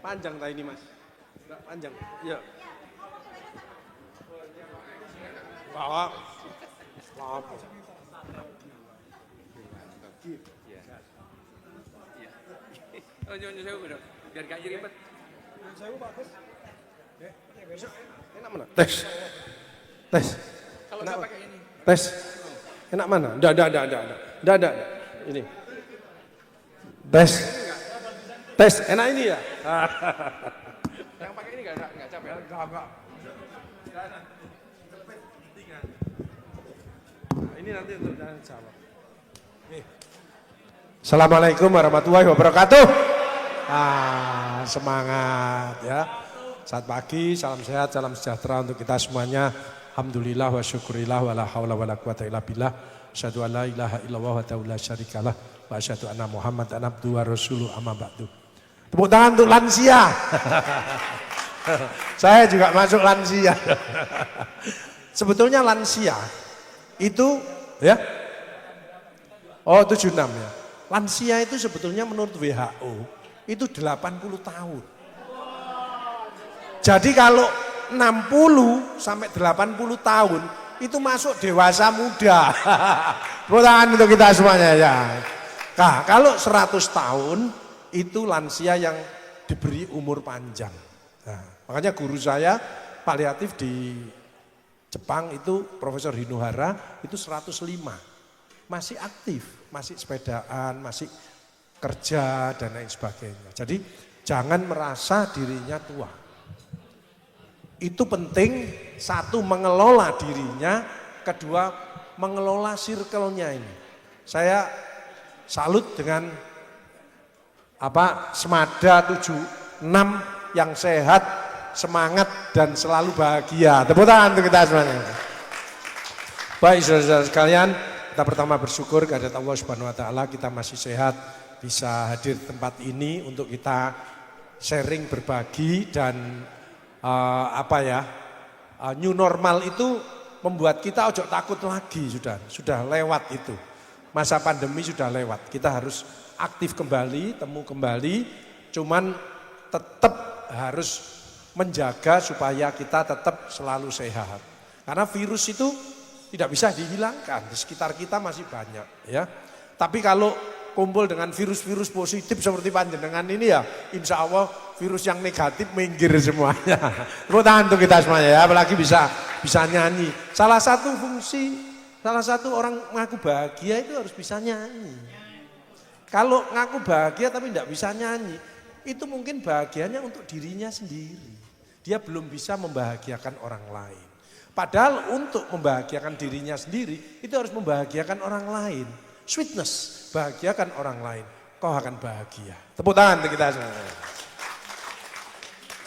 Panjang tak ini mas? Enggak panjang. Ya. Bawa. Maaf. Oh, nyonyo sewu dong. Biar gak ribet. Sewu Pak Gus. Enak mana? Tes. Tes. Kalau saya pakai ini. Tes. Enak mana? Enggak. Ini. Tes. Tes. Enak ini ya? Yang pakai ini enggak capek. Enggak. Ini nanti untuk jangan jawab. Assalamualaikum warahmatullahi wabarakatuh. Semangat ya. Saat pagi, salam sehat, salam sejahtera untuk kita semuanya. Alhamdulillah wa syukurillah wa la hawla wa la quwata illa billah. Asyhadu an la ilaha illallah wa la syarikalah wa asyhadu anna Muhammadan abduhu wa rasuluhu amma ba'du. Tepuk tangan untuk lansia. Saya juga masuk lansia. Sebetulnya lansia itu ya. Oh 76 ya. Lansia itu sebetulnya menurut WHO itu 80 tahun. Jadi kalau 60 sampai 80 tahun itu masuk dewasa muda. Tepuk tangan untuk kita semuanya ya. Nah, kalau 100 tahun itu lansia yang diberi umur panjang. Nah, makanya guru saya paliatif di Jepang itu Profesor Hinohara itu 105. Masih aktif, masih sepedaan, masih kerja dan lain sebagainya. Jadi jangan merasa dirinya tua. Itu penting, satu mengelola dirinya, kedua mengelola circle-nya ini. Saya salut dengan Semada 76 yang sehat, semangat dan selalu bahagia. Tepuk tangan untuk kita semuanya. Baik saudara-saudara sekalian, kita pertama bersyukur kehadirat Allah Subhanahu wa taala kita masih sehat, bisa hadir di tempat ini untuk kita sharing, berbagi dan new normal itu membuat kita ojo takut lagi, sudah lewat itu. Masa pandemi sudah lewat. Kita harus aktif kembali, temu kembali, cuman tetap harus menjaga supaya kita tetap selalu sehat. Karena virus itu tidak bisa dihilangkan, di sekitar kita masih banyak ya. Tapi kalau kumpul dengan virus-virus positif seperti panjenengan ini ya, insya Allah virus yang negatif minggir semuanya. Tepuk tangan untuk kita semuanya ya, apalagi bisa nyanyi. Salah satu orang ngaku bahagia itu harus bisa nyanyi. Kalau ngaku bahagia tapi tidak bisa nyanyi, itu mungkin bahagianya untuk dirinya sendiri. Dia belum bisa membahagiakan orang lain. Padahal untuk membahagiakan dirinya sendiri, itu harus membahagiakan orang lain. Sweetness, bahagiakan orang lain, kau akan bahagia. Tepuk tangan untuk kita semua.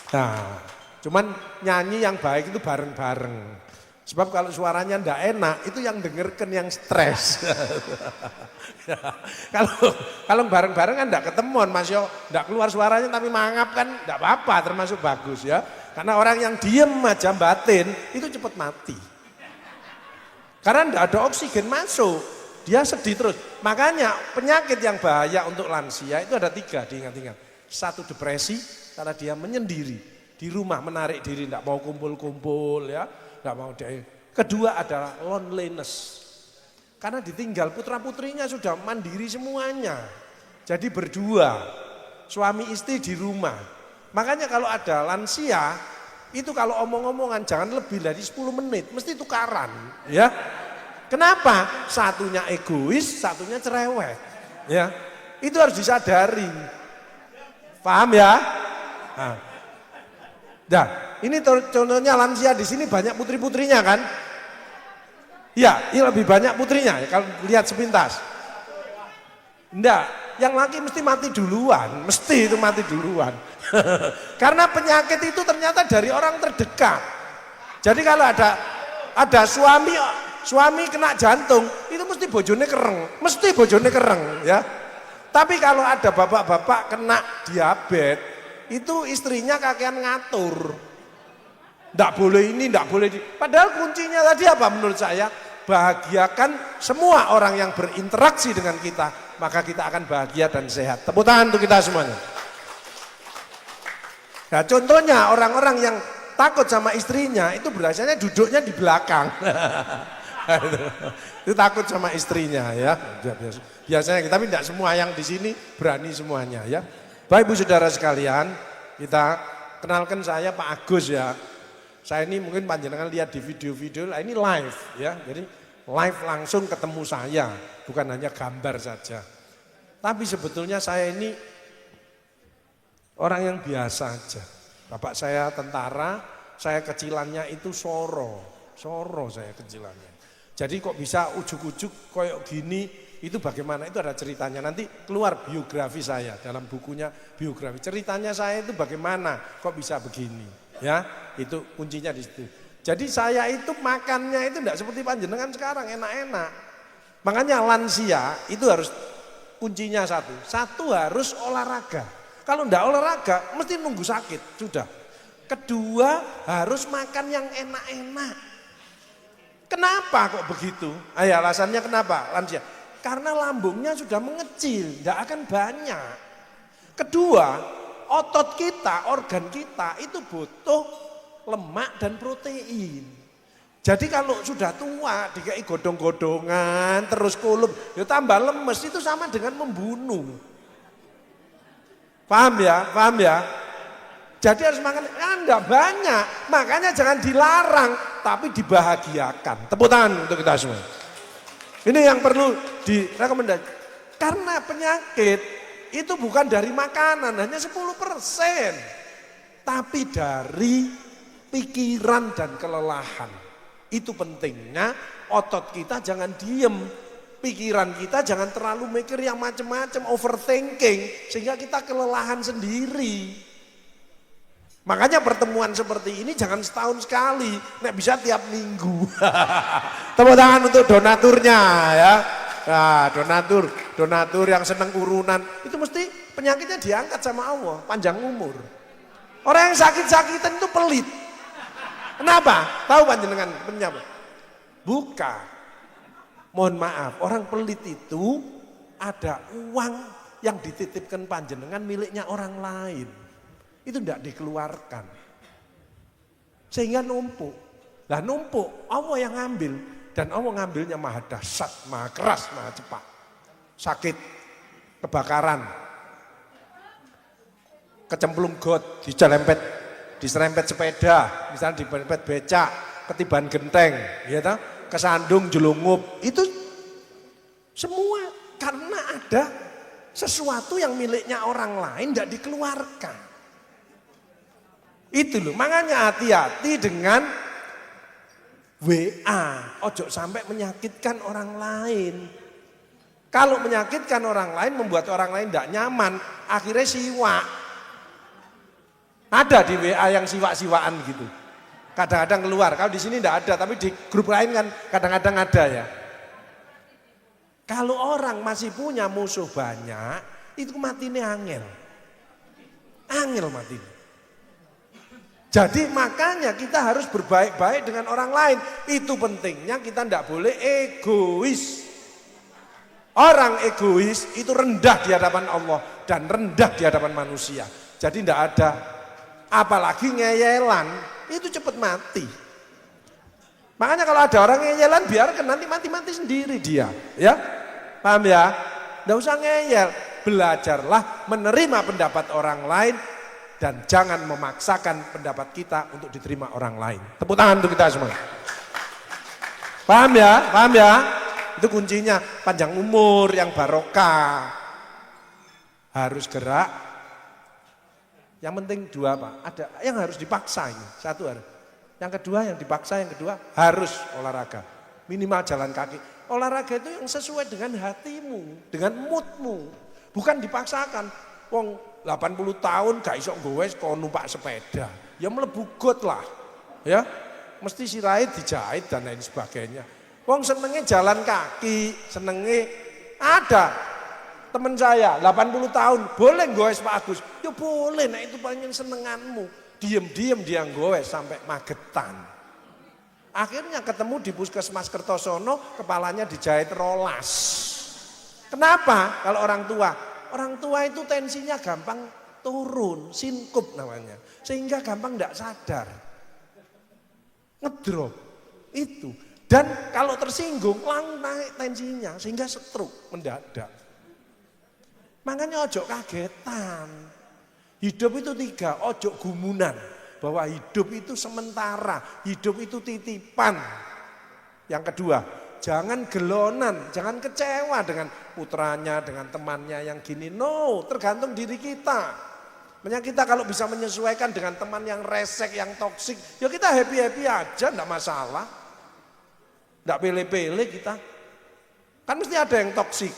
Nah, cuman nyanyi yang baik itu bareng-bareng. Sebab kalau suaranya ndak enak, itu yang dengerkan yang stres. Kalau bareng-bareng kan ndak ketemuan, Mas Yo, ndak keluar suaranya tapi mangap kan ndak apa-apa, termasuk bagus ya. Karena orang yang diem aja batin itu cepat mati. Karena ndak ada oksigen masuk, dia sedih terus. Makanya penyakit yang bahaya untuk lansia itu ada 3, diingat-ingat. 1 depresi karena dia menyendiri di rumah, menarik diri, ndak mau kumpul-kumpul ya. Nggak mau deh. Kedua adalah loneliness. Karena ditinggal putra-putrinya sudah mandiri semuanya. Jadi berdua, suami istri di rumah. Makanya kalau ada lansia, itu kalau omong-omongan jangan lebih dari 10 menit, mesti tukaran. Ya. Kenapa? Satunya egois, satunya cerewet. Ya. Itu harus disadari. Paham ya? Nah, ini contohnya lansia di sini banyak putri-putrinya kan? Ya, ini lebih banyak putrinya ya, kalau lihat sepintas. Enggak, yang laki mesti mati duluan, mesti itu mati duluan. Karena penyakit itu ternyata dari orang terdekat. Jadi kalau ada suami kena jantung, itu mesti bojone kereng, ya. Tapi kalau ada bapak-bapak kena diabetes, itu istrinya kakean ngatur. Nggak boleh ini, nggak boleh ini. Padahal kuncinya tadi apa menurut saya? Bahagiakan semua orang yang berinteraksi dengan kita. Maka kita akan bahagia dan sehat. Tepuk tangan untuk kita semuanya. Nah, contohnya orang-orang yang takut sama istrinya itu biasanya duduknya di belakang. Itu takut sama istrinya ya. Biasanya, tapi tidak semua yang di sini berani semuanya ya. Baik Ibu Saudara sekalian, kita kenalkan saya Pak Agus ya. Saya ini mungkin panjenengan lihat di video-video, ini live ya. Jadi live langsung ketemu saya, bukan hanya gambar saja. Tapi sebetulnya saya ini orang yang biasa aja. Bapak saya tentara, saya kecilannya itu Soro saya kecilannya. Jadi kok bisa ujuk-ujuk koyok gini, itu bagaimana, itu ada ceritanya. Nanti keluar biografi saya dalam bukunya biografi. Ceritanya saya itu bagaimana, kok bisa begini. Ya, itu kuncinya di situ. Jadi saya itu makannya itu enggak seperti panjenengan sekarang, enak-enak. Makanya lansia itu harus kuncinya satu harus olahraga. Kalau enggak olahraga mesti nunggu sakit, sudah. Kedua harus makan yang enak-enak. Kenapa kok begitu? Ayo alasannya kenapa lansia? Karena lambungnya sudah mengecil, enggak akan banyak. Kedua, otot kita, organ kita itu butuh lemak dan protein. Jadi kalau sudah tua, dikai godong-godongan, terus kulum, ya tambah lemes, itu sama dengan membunuh. Paham ya? Paham ya? Jadi harus makan, enggak banyak, makanya jangan dilarang, tapi dibahagiakan. Tepuk tangan untuk kita semua. Ini yang perlu direkomendasi. Karena penyakit itu bukan dari makanan, hanya 10%. Tapi dari pikiran dan kelelahan. Itu pentingnya otot kita jangan diem. Pikiran kita jangan terlalu mikir yang macam-macam, overthinking. Sehingga kita kelelahan sendiri. Makanya pertemuan seperti ini jangan setahun sekali. Nek bisa tiap minggu. Tepuk tangan untuk donaturnya ya. Nah, donatur yang senang urunan. Itu mesti penyakitnya diangkat sama Allah, panjang umur. Orang yang sakit-sakitan itu pelit. Kenapa? Tahu panjenengan penyakit? Bukan. Mohon maaf, orang pelit itu ada uang yang dititipkan panjenengan miliknya orang lain. Itu tidak dikeluarkan. Sehingga numpuk. Lah numpuk, Allah yang ngambil. Dan Allah ngambilnya maha dahsyat, maha keras, maha cepat. Sakit, kebakaran, kecemplung got, diserempet sepeda, misalnya diserempet becak, ketiban genteng, ya toh, kesandung jelungup, itu semua karena ada sesuatu yang miliknya orang lain tidak dikeluarkan. Itu loh, makanya hati-hati dengan WA, ojo sampai menyakitkan orang lain. Kalau menyakitkan orang lain, membuat orang lain tidak nyaman, akhirnya siwak. Ada di WA yang siwak-siwaan gitu. Kadang-kadang keluar, kalau di sini tidak ada, tapi di grup lain kan kadang-kadang ada ya. Kalau orang masih punya musuh banyak, itu matinya angel. Angel matinya. Jadi makanya kita harus berbaik-baik dengan orang lain. Itu pentingnya kita tidak boleh egois. Orang egois itu rendah di hadapan Allah dan rendah di hadapan manusia. Jadi tidak ada, apalagi ngeyelan, itu cepat mati. Makanya kalau ada orang ngeyelan, biarkan nanti mati-mati sendiri dia. Ya, paham ya? Tidak usah ngeyel. Belajarlah menerima pendapat orang lain. Dan jangan memaksakan pendapat kita untuk diterima orang lain. Tepuk tangan untuk kita semua. Paham ya? Paham ya? Itu kuncinya, panjang umur yang barokah. Harus gerak. Yang penting dua Pak, ada yang harus dipaksa ini. Satu harus. Yang kedua yang dipaksa, yang kedua harus olahraga. Minimal jalan kaki. Olahraga itu yang sesuai dengan hatimu, dengan moodmu. Bukan dipaksakan. Wong 80 tahun gak iso nggowe kok numpak sepeda. Ya mlebu got lah. Ya. Mesti sirai dijahit dan lain sebagainya. Wong senenge jalan kaki, senenge ada. Teman saya 80 tahun, boleh nggoes Pak Agus? Ya boleh, nah itu paling senenganmu. Diem-diem dia nggoes sampai magetan. Akhirnya ketemu di Puskesmas Kertosono, kepalanya dijahit rolas. Kenapa? Kalau orang tua itu tensinya gampang turun, sinkup namanya. Sehingga gampang tidak sadar. Ngedrop, itu. Dan kalau tersinggung, langsung naik tensinya, sehingga stroke mendadak. Makanya ojo kagetan. Hidup itu 3, ojo gumunan. Bahwa hidup itu sementara, hidup itu titipan. Yang kedua, jangan gelonan, jangan kecewa dengan putranya, dengan temannya yang gini. No, tergantung diri kita. Makanya kita kalau bisa menyesuaikan dengan teman yang resek, yang toksik, ya kita happy-happy aja, enggak masalah. Enggak pele-pele kita. Kan mesti ada yang toksik.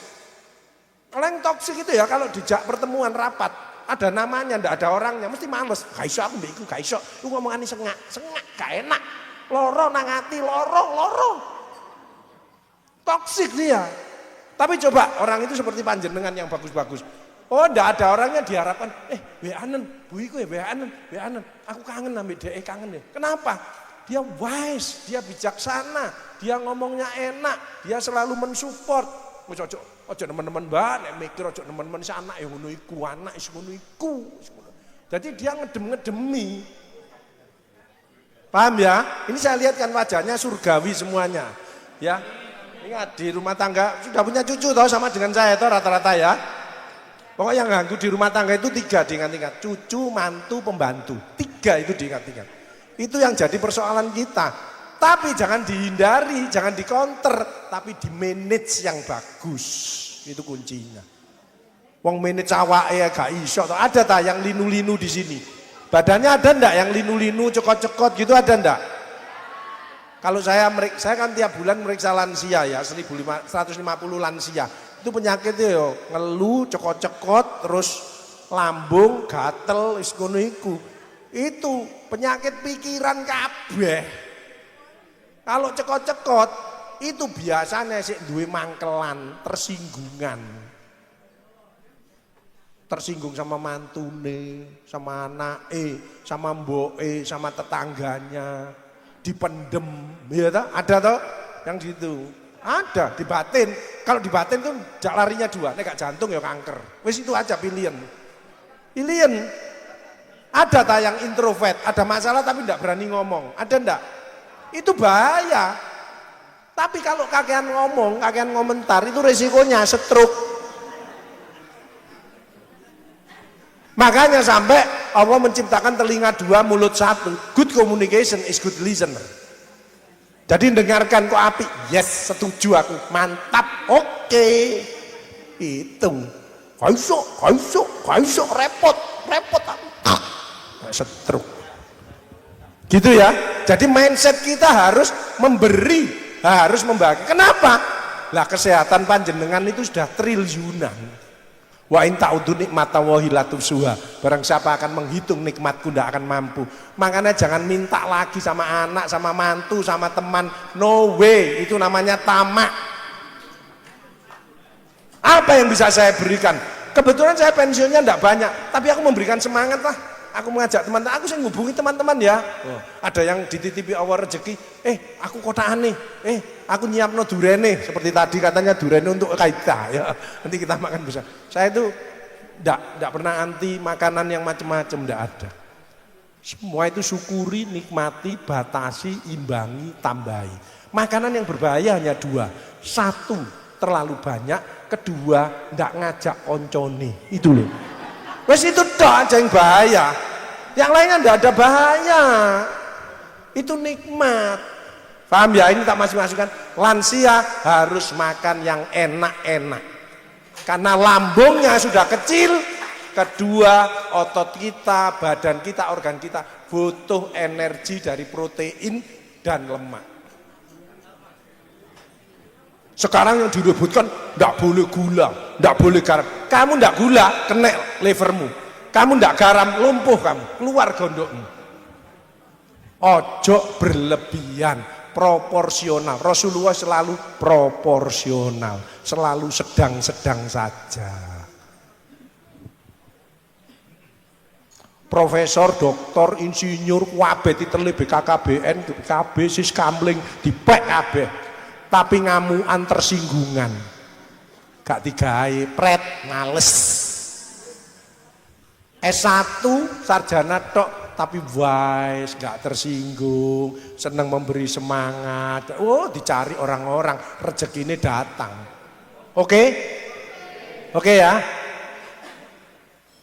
Kalau yang toksik itu ya kalau dijak pertemuan rapat, ada namanya, enggak ada orangnya, mesti males. Gak iso aku mbek iku, gak iso. Lu ngomongan sengak, gak enak. Loro nang ati, loro. Toksik dia. Tapi coba orang itu seperti panjenengan yang bagus-bagus. Oh enggak ada orangnya diharapkan, weanen, bu iku ya weanen. Aku kangen ambek dhek, kangen ya. Kenapa? Dia wise, dia bijaksana, dia ngomongnya enak, dia selalu mensupport. Ojo teman-teman mbak, nek mikir ojo teman-teman si anak yang ngono iku, anak is ngono iku. Jadi dia ngedem-ngedemi. Paham ya? Ini saya lihat kan wajahnya surgawi semuanya. Ya. Ingat di rumah tangga sudah punya cucu toh sama dengan saya toh rata-rata ya. Pokoknya yang ganggu di rumah tangga itu 3 diingat-ingat. Cucu, mantu, pembantu. 3 itu diingat-ingat. Itu yang jadi persoalan kita. Tapi jangan dihindari, jangan dikonter, tapi di manage yang bagus. Itu kuncinya. Wong manage awake gak iso. Ada tak yang linu-linu di sini? Badannya ada ndak yang linu-linu, cekot-cekot gitu ada ndak? Kalau saya kan tiap bulan meriksa lansia ya, 150 lansia. Itu penyakitnya yo ngeluh, cekot-cekot, terus lambung, gatel, wis ngono iku. Itu penyakit pikiran kabeh. Kalau cekot-cekot itu biasanya sik duwe mangkelan, tersinggungan. Tersinggung sama mantune, sama anake, sama mboke, sama tetangganya, dipendem, ya toh? Ada toh yang gitu. Ada di batin. Kalau di batin tuh larinya 2, nek gak jantung ya kanker. Wis itu aja pilihan. Pilihan. Ada tak yang introvert, ada masalah tapi enggak berani ngomong. Ada enggak? Itu bahaya. Tapi kalau kakean ngomong, kakean komentar itu resikonya stroke. Makanya sampai Allah menciptakan telinga 2, mulut 1. Good communication is good listener. Jadi dengarkan kok apik. Yes, setuju aku. Mantap. Oke. Itu. Kaiso, repot aku. Stroke. Gitu ya. Jadi mindset kita harus memberi, harus membagi. Kenapa? Lah kesehatan panjenengan itu sudah triliunan. Wa in ta'udu nikmatallahi la tuhsuha. Barang siapa akan menghitung nikmatku tidak akan mampu. Makanya jangan minta lagi sama anak, sama mantu, sama teman. No way, itu namanya tamak. Apa yang bisa saya berikan? Kebetulan saya pensiunnya tidak banyak, tapi aku memberikan semangat lah. Aku mengajak teman-teman, aku sih ngubungi teman-teman ya. Ada yang dititipi Allah rezeki, aku kotaan nih, aku nyiapno durene, seperti tadi katanya durene untuk kaita ya. Nanti kita makan bersama. Saya itu enggak pernah anti makanan yang macam-macam, enggak ada. Semua itu syukuri, nikmati, batasi, imbangi, tambahi. Makanan yang berbahaya hanya 2. 1, terlalu banyak, 2, enggak ngajak koncone. Itu loh. Wes itu tok aja yang bahaya. Yang lainnya enggak ada bahaya. Itu nikmat. Paham ya? Ini tak masuk-masukkan. Lansia harus makan yang enak-enak. Karena lambungnya sudah kecil. 2, otot kita, badan kita, organ kita butuh energi dari protein dan lemak. Sekarang yang direbutkan enggak boleh gula, enggak boleh garam. Kamu enggak gula, kena livermu. Kamu enggak garam, lumpuh kamu, keluar gondokmu. Ojo berlebihan, proporsional. Rasulullah selalu proporsional, selalu sedang-sedang saja. Profesor, doktor, insinyur, kabeh titele BKKBN, BKB, sis kamling dipek kabeh. Tapi ngamuan tersinggungan. Gak digawe pret, males. S1 sarjana tok tapi wise, nggak tersinggung, senang memberi semangat. Oh, dicari orang-orang, rezeki ini datang. Oke? Oke ya.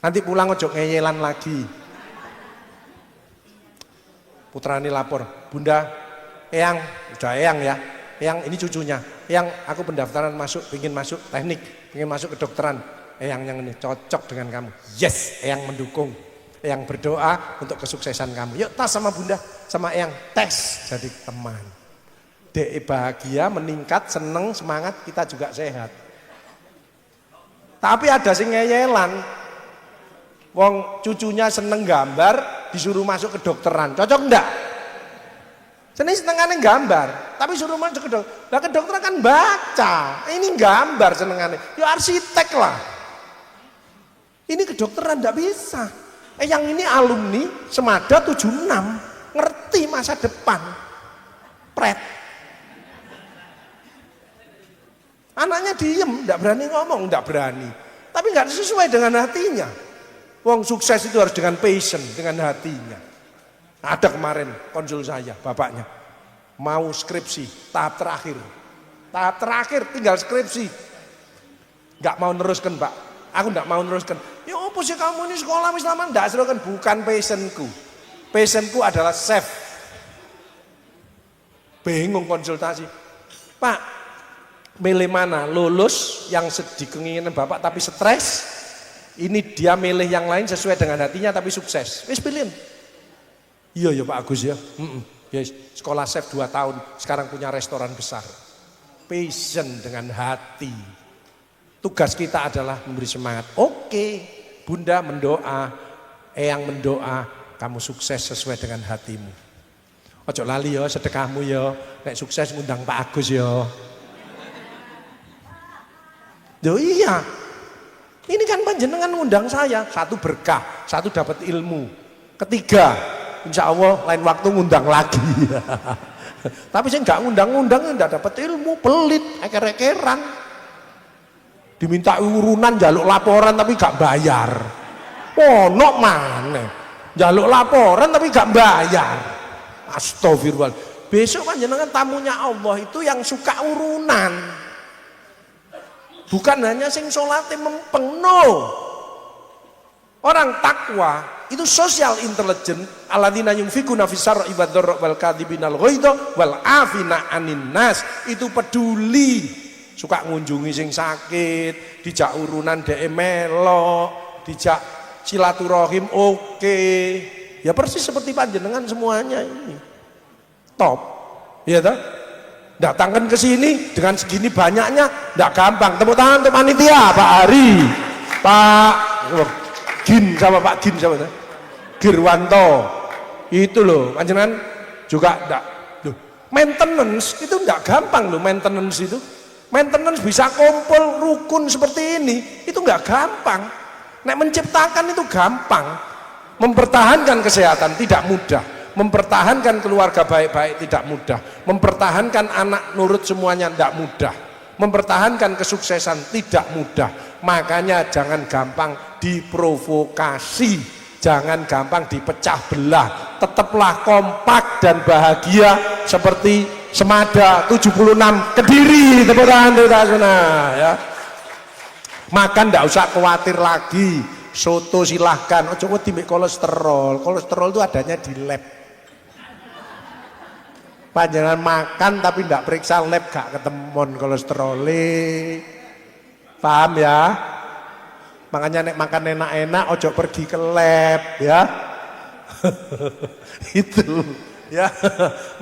Nanti pulang ojo ngeyelan lagi. Putra ini lapor, Bunda, Eyang, udah Eyang ya. Eyang ini cucunya. Eyang, aku pendaftaran masuk, ingin masuk teknik, ingin masuk kedokteran. Eyang yang ini cocok dengan kamu. Yes, Eyang mendukung. Eyang berdoa untuk kesuksesan kamu. Yuk tas sama Bunda, sama Eyang tes jadi teman. Dek bahagia, meningkat, seneng, semangat, kita juga sehat. Tapi ada sing ngeyelan. Wong cucunya seneng gambar, disuruh masuk kedokteran. Cocok enggak? Seneng senengane gambar, tapi suruh masuk kedokteran. Lah kedokteran kan baca. Ini gambar senengane. Ya arsitek lah. Ini kedokteran enggak bisa. Yang ini alumni Semada 76, ngerti masa depan. Pret. Anaknya diem, enggak berani ngomong, enggak berani. Tapi enggak sesuai dengan hatinya. Wong sukses itu harus dengan passion, dengan hatinya. Ada kemarin konsul saya, bapaknya. Mau skripsi, tahap terakhir. Tahap terakhir tinggal skripsi. Enggak mau neruskan, Pak. Aku enggak mau neruskan. Ya apa sih kamu ini sekolah Islaman? Enggak serahkan, bukan passionku. Passionku adalah chef. Bingung konsultasi. Pak, milih mana? Lulus yang sedih keinginan Bapak tapi stres. Ini dia milih yang lain sesuai dengan hatinya tapi sukses. Wis pilih. Iya ya Pak Agus ya. Yes, sekolah chef 2 tahun, sekarang punya restoran besar. Passion dengan hati. Tugas kita adalah memberi semangat. Oke, Bunda mendoa, Eyang mendoa, kamu sukses sesuai dengan hatimu. Ojo lali ya sedekahmu ya, nek sukses ngundang Pak Agus ya. Yo iya. Ini kan panjenengan ngundang saya, 1 berkah, 1 dapat ilmu. Ketiga, insya Allah lain waktu ngundang lagi. Tapi saya nggak ngundang-ngundang, nggak dapat ilmu, pelit, eker-ekeran. Diminta urunan, jaluk laporan tapi gak bayar. Ponok mana? Jaluk laporan tapi gak bayar. Astagfirullah. Besok panjenengan tamunya Allah itu yang suka urunan. Bukan hanya sing sholatnya mempeng, no. Orang takwa itu social intelligence. Alladzina yunfikuna fis-sarra'i wad-dharra'i wal kadhibinal ghaidha wal afina 'anin nas. Itu peduli, suka ngunjungi sing sakit, dijak urunan dhek melok, dijak silaturahim oke. Ya persis seperti panjenengan semuanya ini. Top. Iya toh? Datangkan ke sini dengan segini banyaknya, tidak gampang. Tepuk tangan untuk panitia, Pak Hari, Pak Gin sama Pak Gin sama Girwanto. Itu loh, panjenengan juga tidak. Maintenance itu tidak gampang loh, maintenance itu. Maintenance bisa kumpul rukun seperti ini, itu nggak gampang. Nek menciptakan itu gampang, mempertahankan kesehatan tidak mudah. Mempertahankan keluarga baik-baik tidak mudah. Mempertahankan anak nurut semuanya tidak mudah. Mempertahankan kesuksesan tidak mudah. Makanya jangan gampang diprovokasi. Jangan gampang dipecah belah. Tetaplah kompak dan bahagia seperti Semada 76 Kediri. Tepuk tangan ya. Makan tidak usah khawatir lagi. Soto silahkan. Ojo wedi kolesterol. Kolesterol itu adanya di lab. Panjangan makan tapi tidak periksa lab gak ketemuan kolesterolnya. Paham ya? Makanya nek makan enak-enak ojo pergi ke lab ya. Itu ya.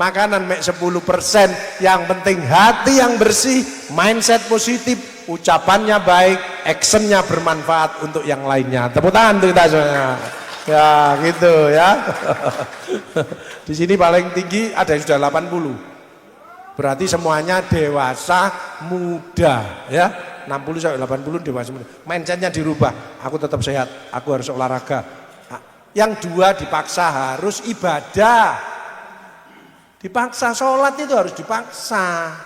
Makanan mek 10%, yang penting hati yang bersih, mindset positif, ucapannya baik, actionnya bermanfaat untuk yang lainnya. Tepuk tangan untuk kita semuanya. Ya gitu ya. Di sini paling tinggi ada yang sudah 80. Berarti semuanya dewasa muda ya. 60 sampai 80 dewasa muda. Mindsetnya dirubah. Aku tetap sehat, aku harus olahraga. Yang 2 dipaksa harus ibadah. Dipaksa sholat itu harus dipaksa.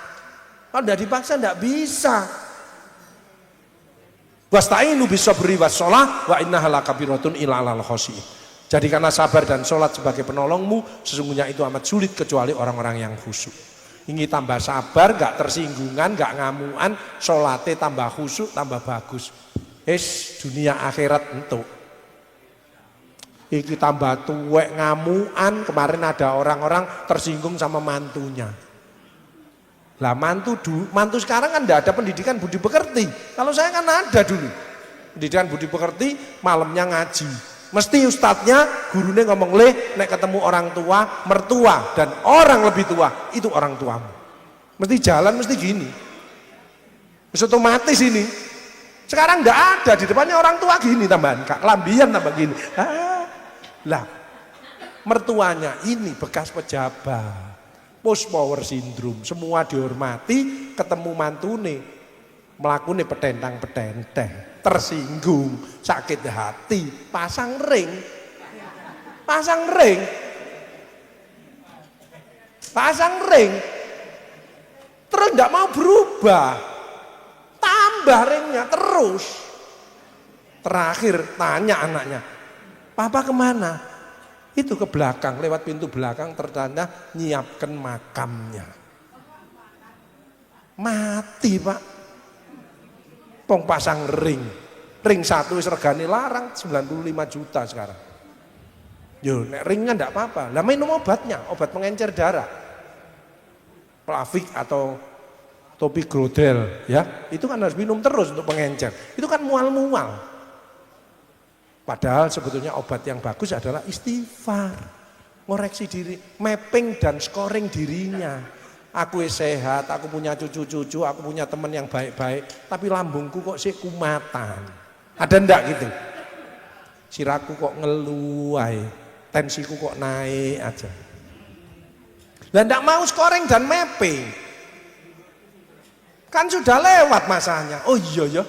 Kalau tidak dipaksa tidak bisa. Wasta'inu bis-sabri was-shalah wa innaha lakabiratun illa 'alal khashiyin. Jadikanlah sabar dan sholat sebagai penolongmu, sesungguhnya itu amat sulit kecuali orang-orang yang khusyuk. Ingin tambah sabar, gak tersinggungan, gak ngamuan, sholatnya tambah khusyuk, tambah bagus. Dunia akhirat entuk. Iki tambah tuwek ngamuan, kemarin ada orang-orang tersinggung sama mantunya. Lah mantu sekarang kan enggak ada pendidikan budi pekerti. Kalau saya kan ada dulu. Pendidikan budi pekerti, malamnya ngaji. Mesti ustadznya, gurunya ngomong, nek ketemu orang tua, mertua dan orang lebih tua, itu orang tuamu. Mesti jalan, mesti gini. Mesti otomatis ini. Sekarang enggak ada, di depannya orang tua gini tambahan, kelambian tambah gini. Lah, mertuanya ini bekas pejabat. Post power syndrome, semua dihormati, ketemu mantune mlakune petentang-petenteng, tersinggung, sakit hati, pasang ring. Terus enggak mau berubah. Tambah ringnya terus. Terakhir tanya anaknya, "Papa kemana?" Itu ke belakang, lewat pintu belakang tertanda nyiapkan makamnya. Mati Pak. Pong pasang ring. Ring satu regane larang 95 juta sekarang. Yo, nek ringnya enggak apa-apa. Lah minum obatnya, obat pengencer darah. Plavik atau Topigrodel ya. Itu kan harus minum terus untuk pengencer. Itu kan mual-mual. Padahal sebetulnya obat yang bagus adalah istighfar. Ngoreksi diri, mapping dan scoring dirinya. Aku sehat, aku punya cucu-cucu, aku punya teman yang baik-baik, tapi lambungku kok sih kumatan. Ada ndak gitu? Siraku kok ngeluai, tensiku kok naik aja. Lah ndak mau scoring dan mapping. Kan sudah lewat masanya. Oh iya ya.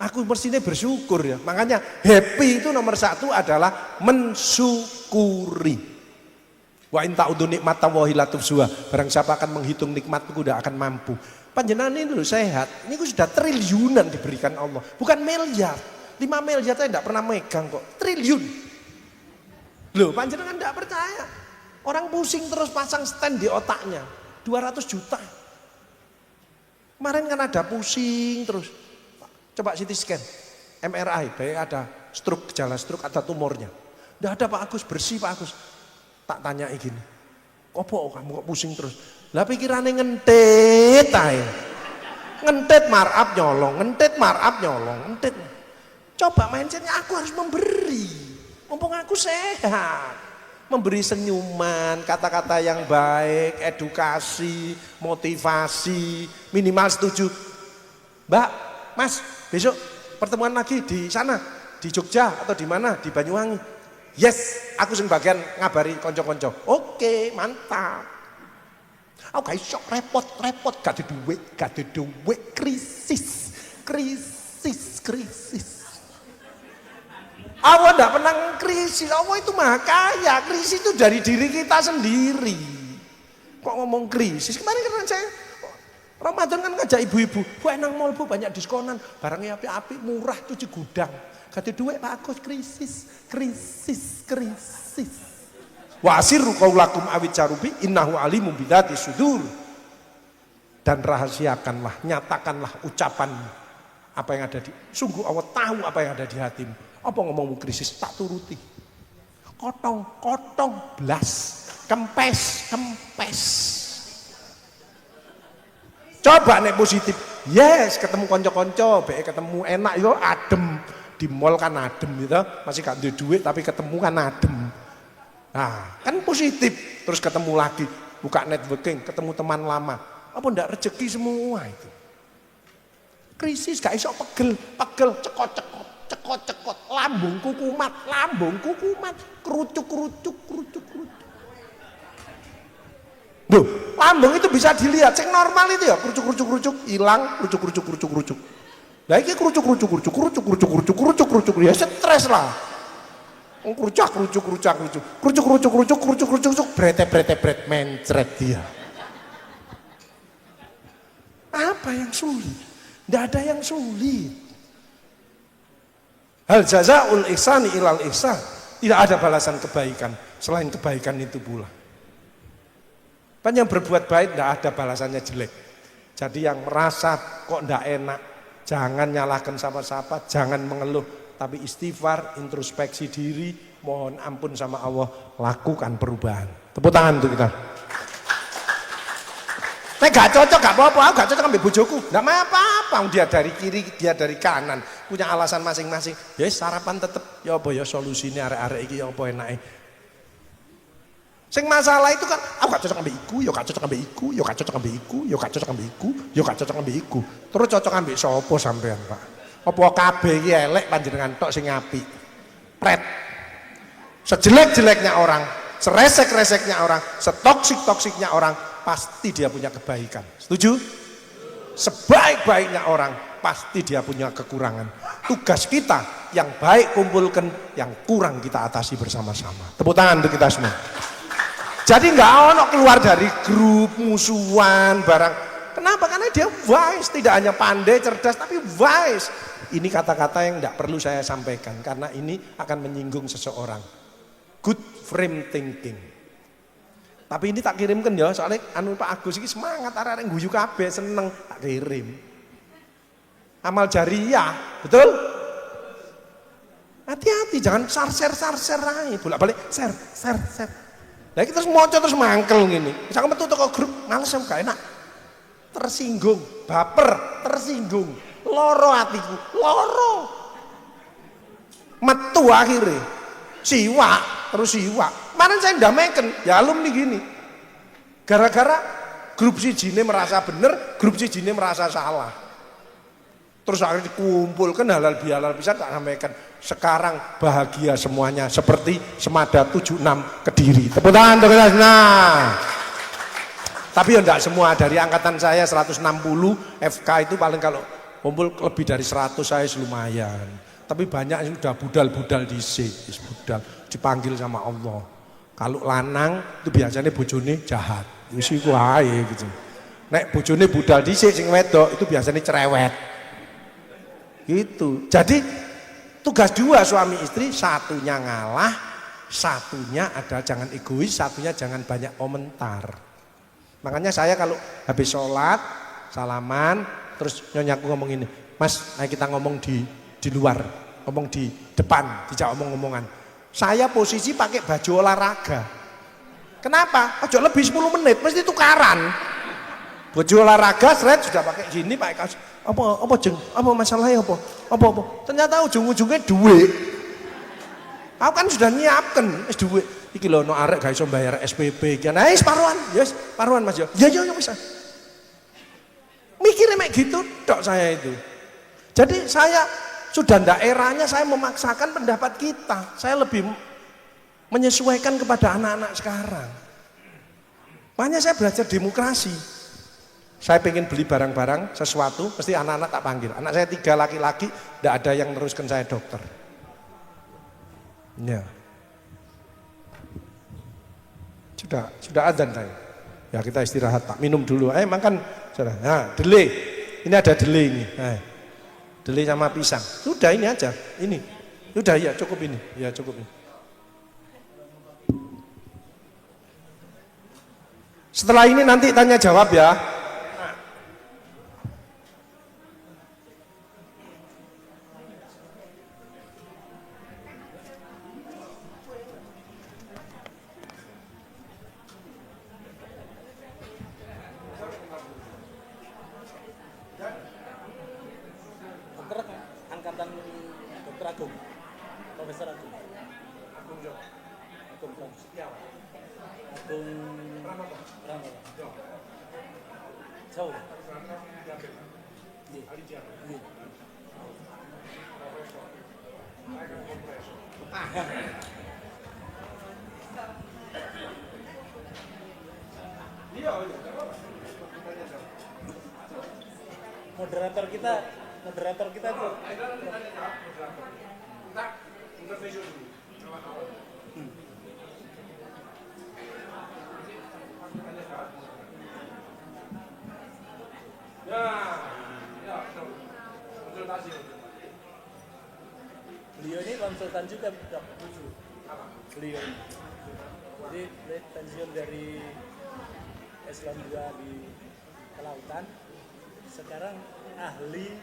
Aku mestinya bersyukur ya. Makanya happy itu nomor satu adalah mensyukuri. Wa in ta'udu nikmatallahi la tuhsuha. Barang siapa akan menghitung nikmatku tidak akan mampu. Panjenengan ini loh sehat. Ini sudah triliunan diberikan Allah. Bukan miliar. 5 miliar saya tidak pernah megang kok. Triliun. Loh panjenengan tidak percaya. Orang pusing terus pasang stand di otaknya. 200 juta. Kemarin kan ada pusing terus. Coba CT scan, MRI, baik ada stroke, gejala stroke atau tumornya. Tidak ada Pak Agus, bersih Pak Agus. Tak tanya gini, opo kamu kok pusing terus? Lah pikirannya ngentet ae. Ngentet marap nyolong, ngentet. Coba mindsetnya aku harus memberi. Mumpung aku sehat. Memberi senyuman, kata-kata yang baik, edukasi, motivasi, minimal setuju. Mbak, Mas, besok pertemuan lagi di sana, di Jogja atau di mana, di Banyuwangi. Yes, aku sing bagian ngabari konco-konco. Oke, mantap. Aku gak iso repot, gak ada duit, krisis. Allah enggak pernah krisis, Allah itu maha kaya. Krisis itu dari diri kita sendiri. Kok ngomong krisis? Kemarin kan saya Ramadan kan ngajak ibu-ibu, bu enang mall bu banyak diskonan, barangnya api-api murah tuh di gudang. Kata duit Pak Agus krisis. Wa asirru qaulakum awit carubi innahu alimum bidzati sudur. Dan rahasiakanlah, nyatakanlah ucapanmu. Apa yang ada di, sungguh Allah tahu apa yang ada di hatimu. Apa ngomongmu krisis, tak turuti. Kotong, blas, kempes. Coba nek positif, yes ketemu konco-konco, ketemu enak yo adem. Di mall kan adem gitu, masih gak ada duit tapi ketemu kan adem. Nah kan positif, terus ketemu lagi, buka networking, ketemu teman lama. Apa ndak rezeki semua itu. Krisis gak iso pegel, cekot, lambungku kumat, kerucuk. Duh, lambung itu bisa dilihat, yang normal itu ya kerucuk, hilang, kerucuk. Nah ini kerucuk, ya stres lah. Kerucuk, bret, mencret dia. Apa yang sulit? Tidak ada yang sulit. Hal jazaul ihsani ilal ihsan. Tidak ada balasan kebaikan selain kebaikan itu pula. Kan yang berbuat baik tidak ada balasannya jelek. Jadi yang merasa kok tidak enak, jangan nyalahkan siapa-siapa, jangan mengeluh, tapi istighfar, introspeksi diri, mohon ampun sama Allah, lakukan perubahan. Tepuk tangan untuk kita. Saya gak cocok, gak apa-apa, aku gak cocok ambil bojoku. Gak apa-apa, dia dari kiri, dia dari kanan, punya alasan masing-masing. Ya sarapan tetep, ya apa ya solusinya arek-arek iki ya apa enake. Sing masalah itu kan, aku gak cocok ambil iku, ya gak cocok ambil iku, ya gak cocok ambil iku, ya gak cocok ambil iku, ya gak cocok ambil iku. Terus cocok ambil sapa sampean, Pak? Apa kabeh iki elek panjenengan tok sing apik. Pret. Sejelek-jeleknya orang, seresek-reseknya orang, setoksik-toksiknya orang, pasti dia punya kebaikan. Setuju? Sebaik-baiknya orang, pasti dia punya kekurangan. Tugas kita yang baik kumpulkan, yang kurang kita atasi bersama-sama. Tepuk tangan untuk kita semua. Jadi nggak ono keluar dari grup musuhan barang. Kenapa? Karena dia wise, tidak hanya pandai, cerdas, tapi wise. Ini kata-kata yang tidak perlu saya sampaikan karena ini akan menyinggung seseorang. Good frame thinking. Tapi ini tak kirimkan ya, soalnya anu Pak Agus ini semangat, arek-arek guyu kabeh seneng, tak kirim. Amal jariah, betul? Hati-hati, jangan share aja, bolak-balik share. Nah kita terus moco terus mangkel gini. Misalkan metu toko grup, males aku gak enak. Tersinggung, baper, tersinggung. Loro hatiku, loro. Metu akhirnya. Siwak, terus siwak. Kemarin saya ndamaikan, ya alumni gini. Gara-gara grup si jine merasa bener, grup si jine merasa salah. Terus akhirnya dikumpulkan halal bihalal bisa tak sampaikan. Sekarang bahagia semuanya seperti Semada 76 Kediri. Tepuk tangan untuk kita. Nah. Tapi ya enggak semua, dari angkatan saya 160 FK itu paling kalau kumpul lebih dari 100 saya lumayan. Tapi banyak yang sudah budal-budal budal dipanggil sama Allah. Kalau lanang itu biasanya bojone jahat. Wis iku ae gitu. Nek bojone budal dhisik sing wedok itu biasanya cerewet. Gitu. Jadi tugas dua suami istri, satunya ngalah, satunya adalah jangan egois, satunya jangan banyak komentar. Makanya saya kalau habis sholat, salaman, terus nyonyaku ngomong ini, Mas, ayo kita ngomong di luar, ngomong di depan, dijak omong-omongan. Saya posisi pakai baju olahraga. Kenapa? Ojo lebih 10 menit, mesti tukaran. Baju olahraga, seret sudah pakai gini, pakai kaos. Apa jeng? Apa masalahnya apa? Ternyata ujung-ujungnya duit. Aku kan sudah nyiapkan, duit. Iki lho no arek gak iso bayar SPP iki. Nah, paruhan, yes, paruhan Mas yo. Ya bisa. Mikirnya kayak gitu tok saya itu. Jadi saya sudah ndak eranya saya memaksakan pendapat kita. Saya lebih menyesuaikan kepada anak-anak sekarang. Makanya saya belajar demokrasi. Saya pengen beli barang-barang, sesuatu, mesti anak-anak tak panggil. Anak saya 3 laki-laki, tidak ada yang neruskan saya dokter. Ya. Sudah adzan saya. Ya kita istirahat, tak minum dulu. Makan. Sudah. Nah, delay. Ini ada delay ini. Delay sama pisang. Sudah ini aja. Ini. Sudah ya cukup ini. Ya cukup ini. Setelah ini nanti tanya jawab ya. Angkatan Dr. Agung, Profesor Agung. Agung Rama. Jauh. Moderator kita itu. konsultan juga Dok. Beliau. Jadi beliau pensiun dari Eselon 2 di kelautan. Sekarang ahli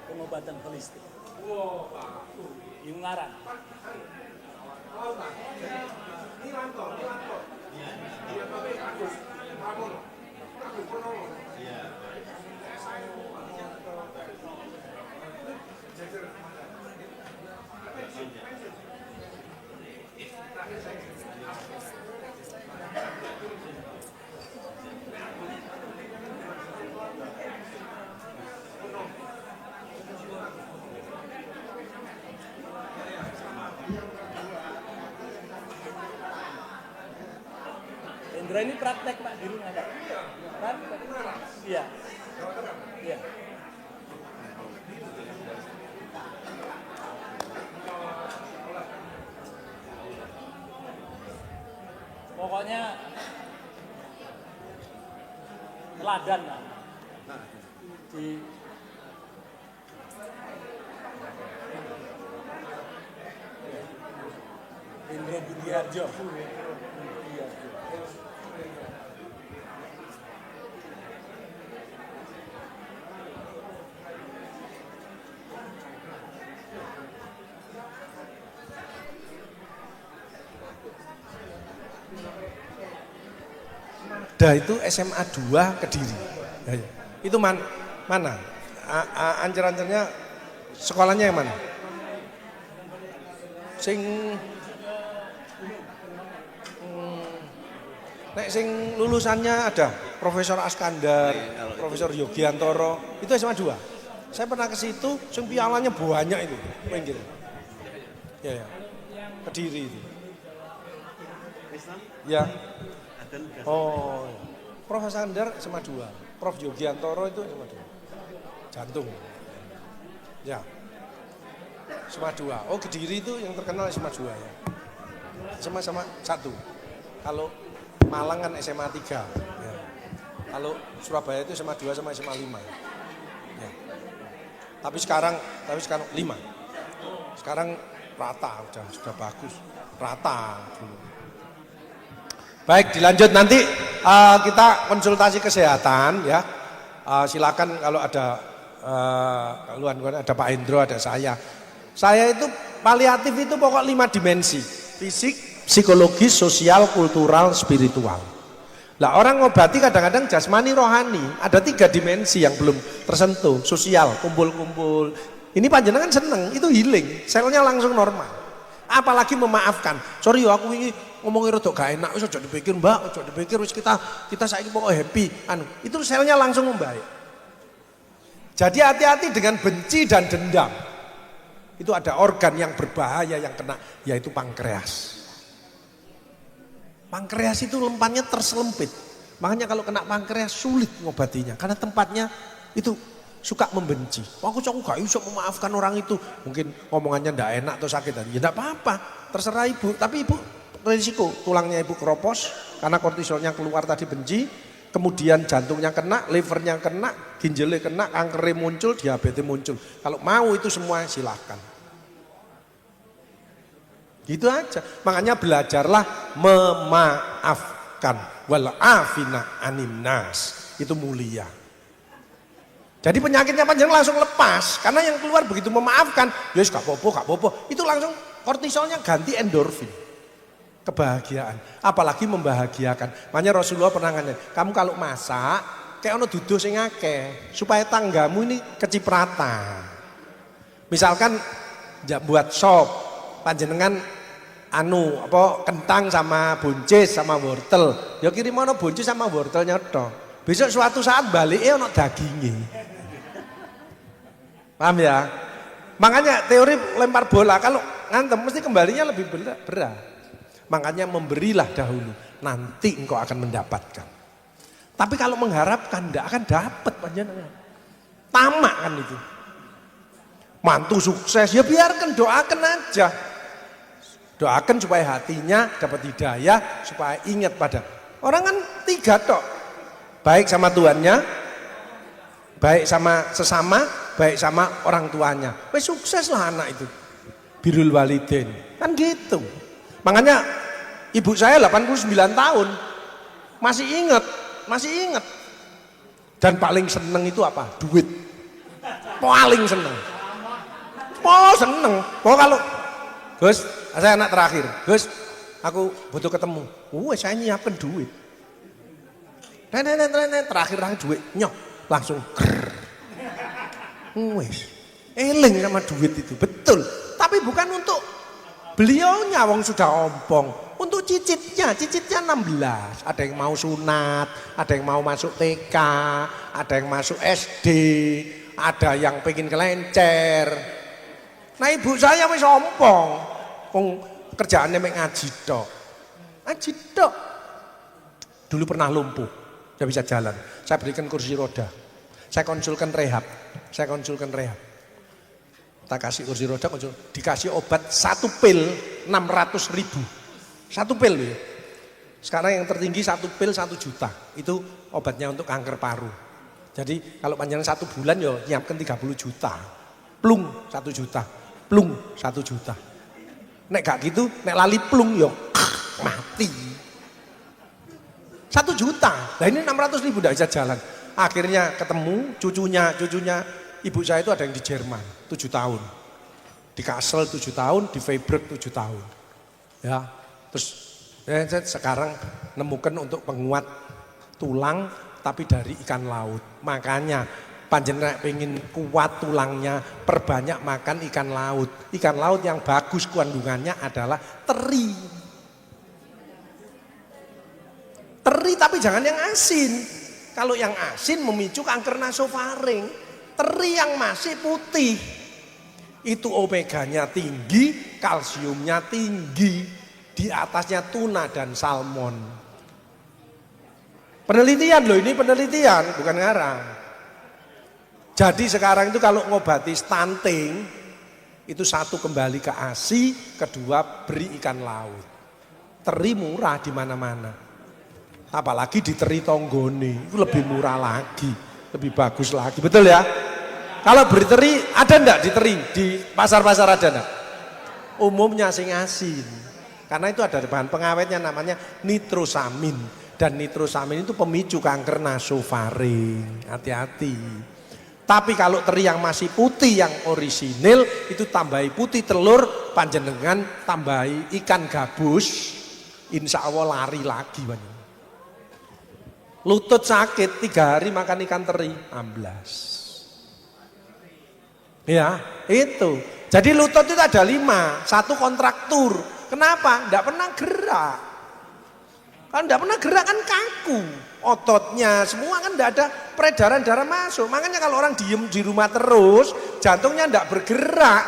pengobatan holistik. Di Ungaran. Indra ini praktek Pak di rumah Pak. Praktek. Iya. Iya. Pokoknya teladan lah. Di Indro Budiarjo. Itu SMA 2 Kediri. Itu mana? Ancer-ancernya sekolahnya yang mana? Sing lulusannya ada Profesor Askandar, Profesor Yogiantoro, itu SMA 2. Saya pernah ke situ, sing pialanya banyak itu, pinggir. Ya. Kediri itu. Ya. Oh, Prof. Askandar SMA 2, Prof. Yogiantoro itu SMA 2, jantung. Ya, SMA 2. Oh, Kediri itu yang terkenal SMA 2 ya. SMA 1. Kalau Malang kan SMA 3. Ya. Kalau Surabaya itu SMA 2 sama SMA 5. Ya. Tapi sekarang 5. Sekarang rata, sudah bagus. Rata dulu. Baik, dilanjut nanti kita konsultasi kesehatan ya. Silakan kalau ada keluhan, ada Pak Hendro, ada saya. Saya itu paliatif itu pokok 5 dimensi. Fisik, psikologis, sosial, kultural, spiritual. Lah orang ngobati kadang-kadang jasmani, rohani. Ada 3 dimensi yang belum tersentuh. Sosial, kumpul-kumpul. Ini panjenengan seneng, itu healing. Selnya langsung normal. Apalagi memaafkan. Sorry yo aku ini ngomongin rodok gak enak, wis aja dipikir Mbak, aja dipikir wis kita saiki pokok happy. Itu selnya langsung membaik. Jadi hati-hati dengan benci dan dendam. Itu ada organ yang berbahaya yang kena, yaitu pankreas. Pankreas itu lempannya terselempit. Makanya kalau kena pankreas sulit ngobatinya karena tempatnya itu suka membenci. Aku gak bisa memaafkan orang itu. Mungkin omongannya ndak enak atau sakit hati. Ya ndak apa-apa, terserah ibu. Tapi ibu risiko tulangnya ibu keropos karena kortisolnya keluar tadi benci. Kemudian jantungnya kena, livernya kena, ginjalnya kena, kankernya muncul, diabetes muncul. Kalau mau itu semua silakan. Gitu aja. Makanya belajarlah memaafkan. Wal afina anin nas. Itu mulia. Jadi penyakitnya panjang langsung lepas. Karena yang keluar begitu memaafkan. Yes gak apa-apa. Itu langsung kortisolnya ganti endorfin. Kebahagiaan. Apalagi membahagiakan. Makanya Rasulullah pernah ngomong, kamu kalau masak, kayak ono duduh sing akeh. Supaya tanggamu ini kecipratan. Misalkan buat sop. Panjenengan kentang sama buncis sama wortel. Ya kirim ono buncis sama wortelnya tok. Besok suatu saat baliknya ono dagingnya. Paham ya? Makanya teori lempar bola kalau ngantem mesti kembalinya lebih berat. Makanya memberilah dahulu, nanti engkau akan mendapatkan. Tapi kalau mengharapkan tidak akan dapat panjenengan. Tamak kan itu. Mantu sukses ya biarkan, doakan aja. Doakan supaya hatinya dapat hidayah, supaya ingat pada orang kan 3 tok. Baik sama Tuhannya, baik sama sesama, baik sama orang tuanya. Wes sukses lah anak itu. birrul walidain. Kan gitu. Makanya ibu saya 89 tahun. Masih ingat. Dan paling seneng itu apa? Duit. Paling seneng. Seneng. Kalau Gus, saya anak terakhir. Gus, aku butuh ketemu. Saya nyiapkan duit. Terakhir duit, nyok, langsung eling sama duit itu, betul. Tapi bukan untuk beliaunya, wong sudah ompong. Untuk cicitnya 16. Ada yang mau sunat, ada yang mau masuk TK, ada yang masuk SD, ada yang pengen kelencer. Nah ibu saya wis ompong, kerjaannya ngaji tok. Dulu pernah lumpuh, tidak bisa jalan. Saya berikan kursi roda. Saya konsulkan rehab. Tak kasih kursi roda, dikasih obat 1 pil 600.000. 1 pil ya. Sekarang yang tertinggi 1 pil 1 juta. Itu obatnya untuk kanker paru. Jadi kalau panjang 1 bulan ya nyiapkan 30 juta. Plung 1 juta. Plung 1 juta. Nek gak gitu, nek lali plung ya mati. 1 juta. Nah ini 600.000 tidak bisa jalan. Akhirnya ketemu cucunya ibu saya itu ada yang di Jerman 7 tahun. Di Kassel 7 tahun, di Freiburg 7 tahun. Ya, terus saya sekarang nemukan untuk penguat tulang tapi dari ikan laut. Makanya panjenengan pengen kuat tulangnya, perbanyak makan ikan laut. Ikan laut yang bagus kandungannya adalah teri. Teri tapi jangan yang asin. Kalau yang asin memicu kanker nasofaring. Teri yang masih putih. Itu omeganya tinggi, kalsiumnya tinggi. Di atasnya tuna dan salmon. Penelitian loh, ini penelitian, bukan ngarang. Jadi sekarang itu kalau ngobati stunting, itu 1 kembali ke ASI, kedua beri ikan laut. Teri murah di mana-mana. Apalagi di teri tonggone, itu lebih murah lagi, lebih bagus lagi, betul ya? Kalau beri teri, ada enggak di teri? Di pasar-pasar ada enggak? Umumnya sing asin. Karena itu ada bahan pengawetnya namanya nitrosamin. Dan nitrosamin itu pemicu kanker nasofaring. Hati-hati. Tapi kalau teri yang masih putih, yang orisinil, itu tambahi putih telur, panjenengan tambahi ikan gabus, insya Allah lari lagi. Lutut sakit 3 hari makan ikan teri, amblas. Ya, itu. Jadi lutut itu ada 5, 1 kontraktur. Kenapa? Tidak pernah gerak. Kalau tidak pernah gerak kan kaku. Ototnya semua kan tidak ada peredaran darah masuk. Makanya kalau orang diem di rumah terus, jantungnya tidak bergerak.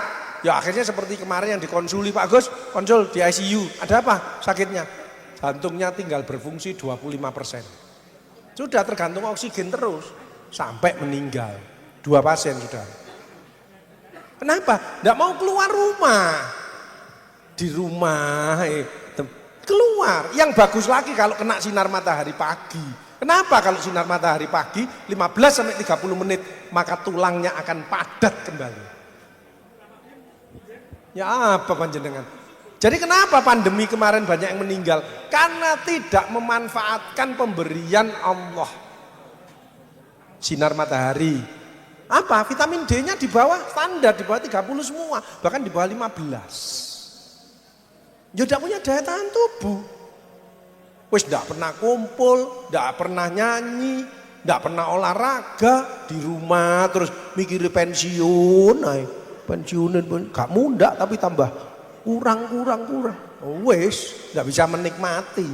Ya akhirnya seperti kemarin yang dikonsuli Pak Gus, konsul di ICU. Ada apa sakitnya? Jantungnya tinggal berfungsi 25%. Sudah tergantung oksigen terus sampai meninggal. 2 pasien sudah. Kenapa? Tidak mau keluar rumah. Di rumah keluar. Yang bagus lagi kalau kena sinar matahari pagi. Kenapa kalau sinar matahari pagi 15 sampai 30 menit maka tulangnya akan padat kembali. Ya apa panjenengan? Jadi kenapa pandemi kemarin banyak yang meninggal? Karena tidak memanfaatkan pemberian Allah. Sinar matahari. Apa? Vitamin D-nya di bawah standar, di bawah 30 semua. Bahkan di bawah 15. Ya tidak punya daya tahan tubuh. Wis tidak pernah kumpul, tidak pernah nyanyi, tidak pernah olahraga. Di rumah terus mikir pensiun. Pensiunan, gak muda tapi tambah kurang. Wis, gak bisa menikmati.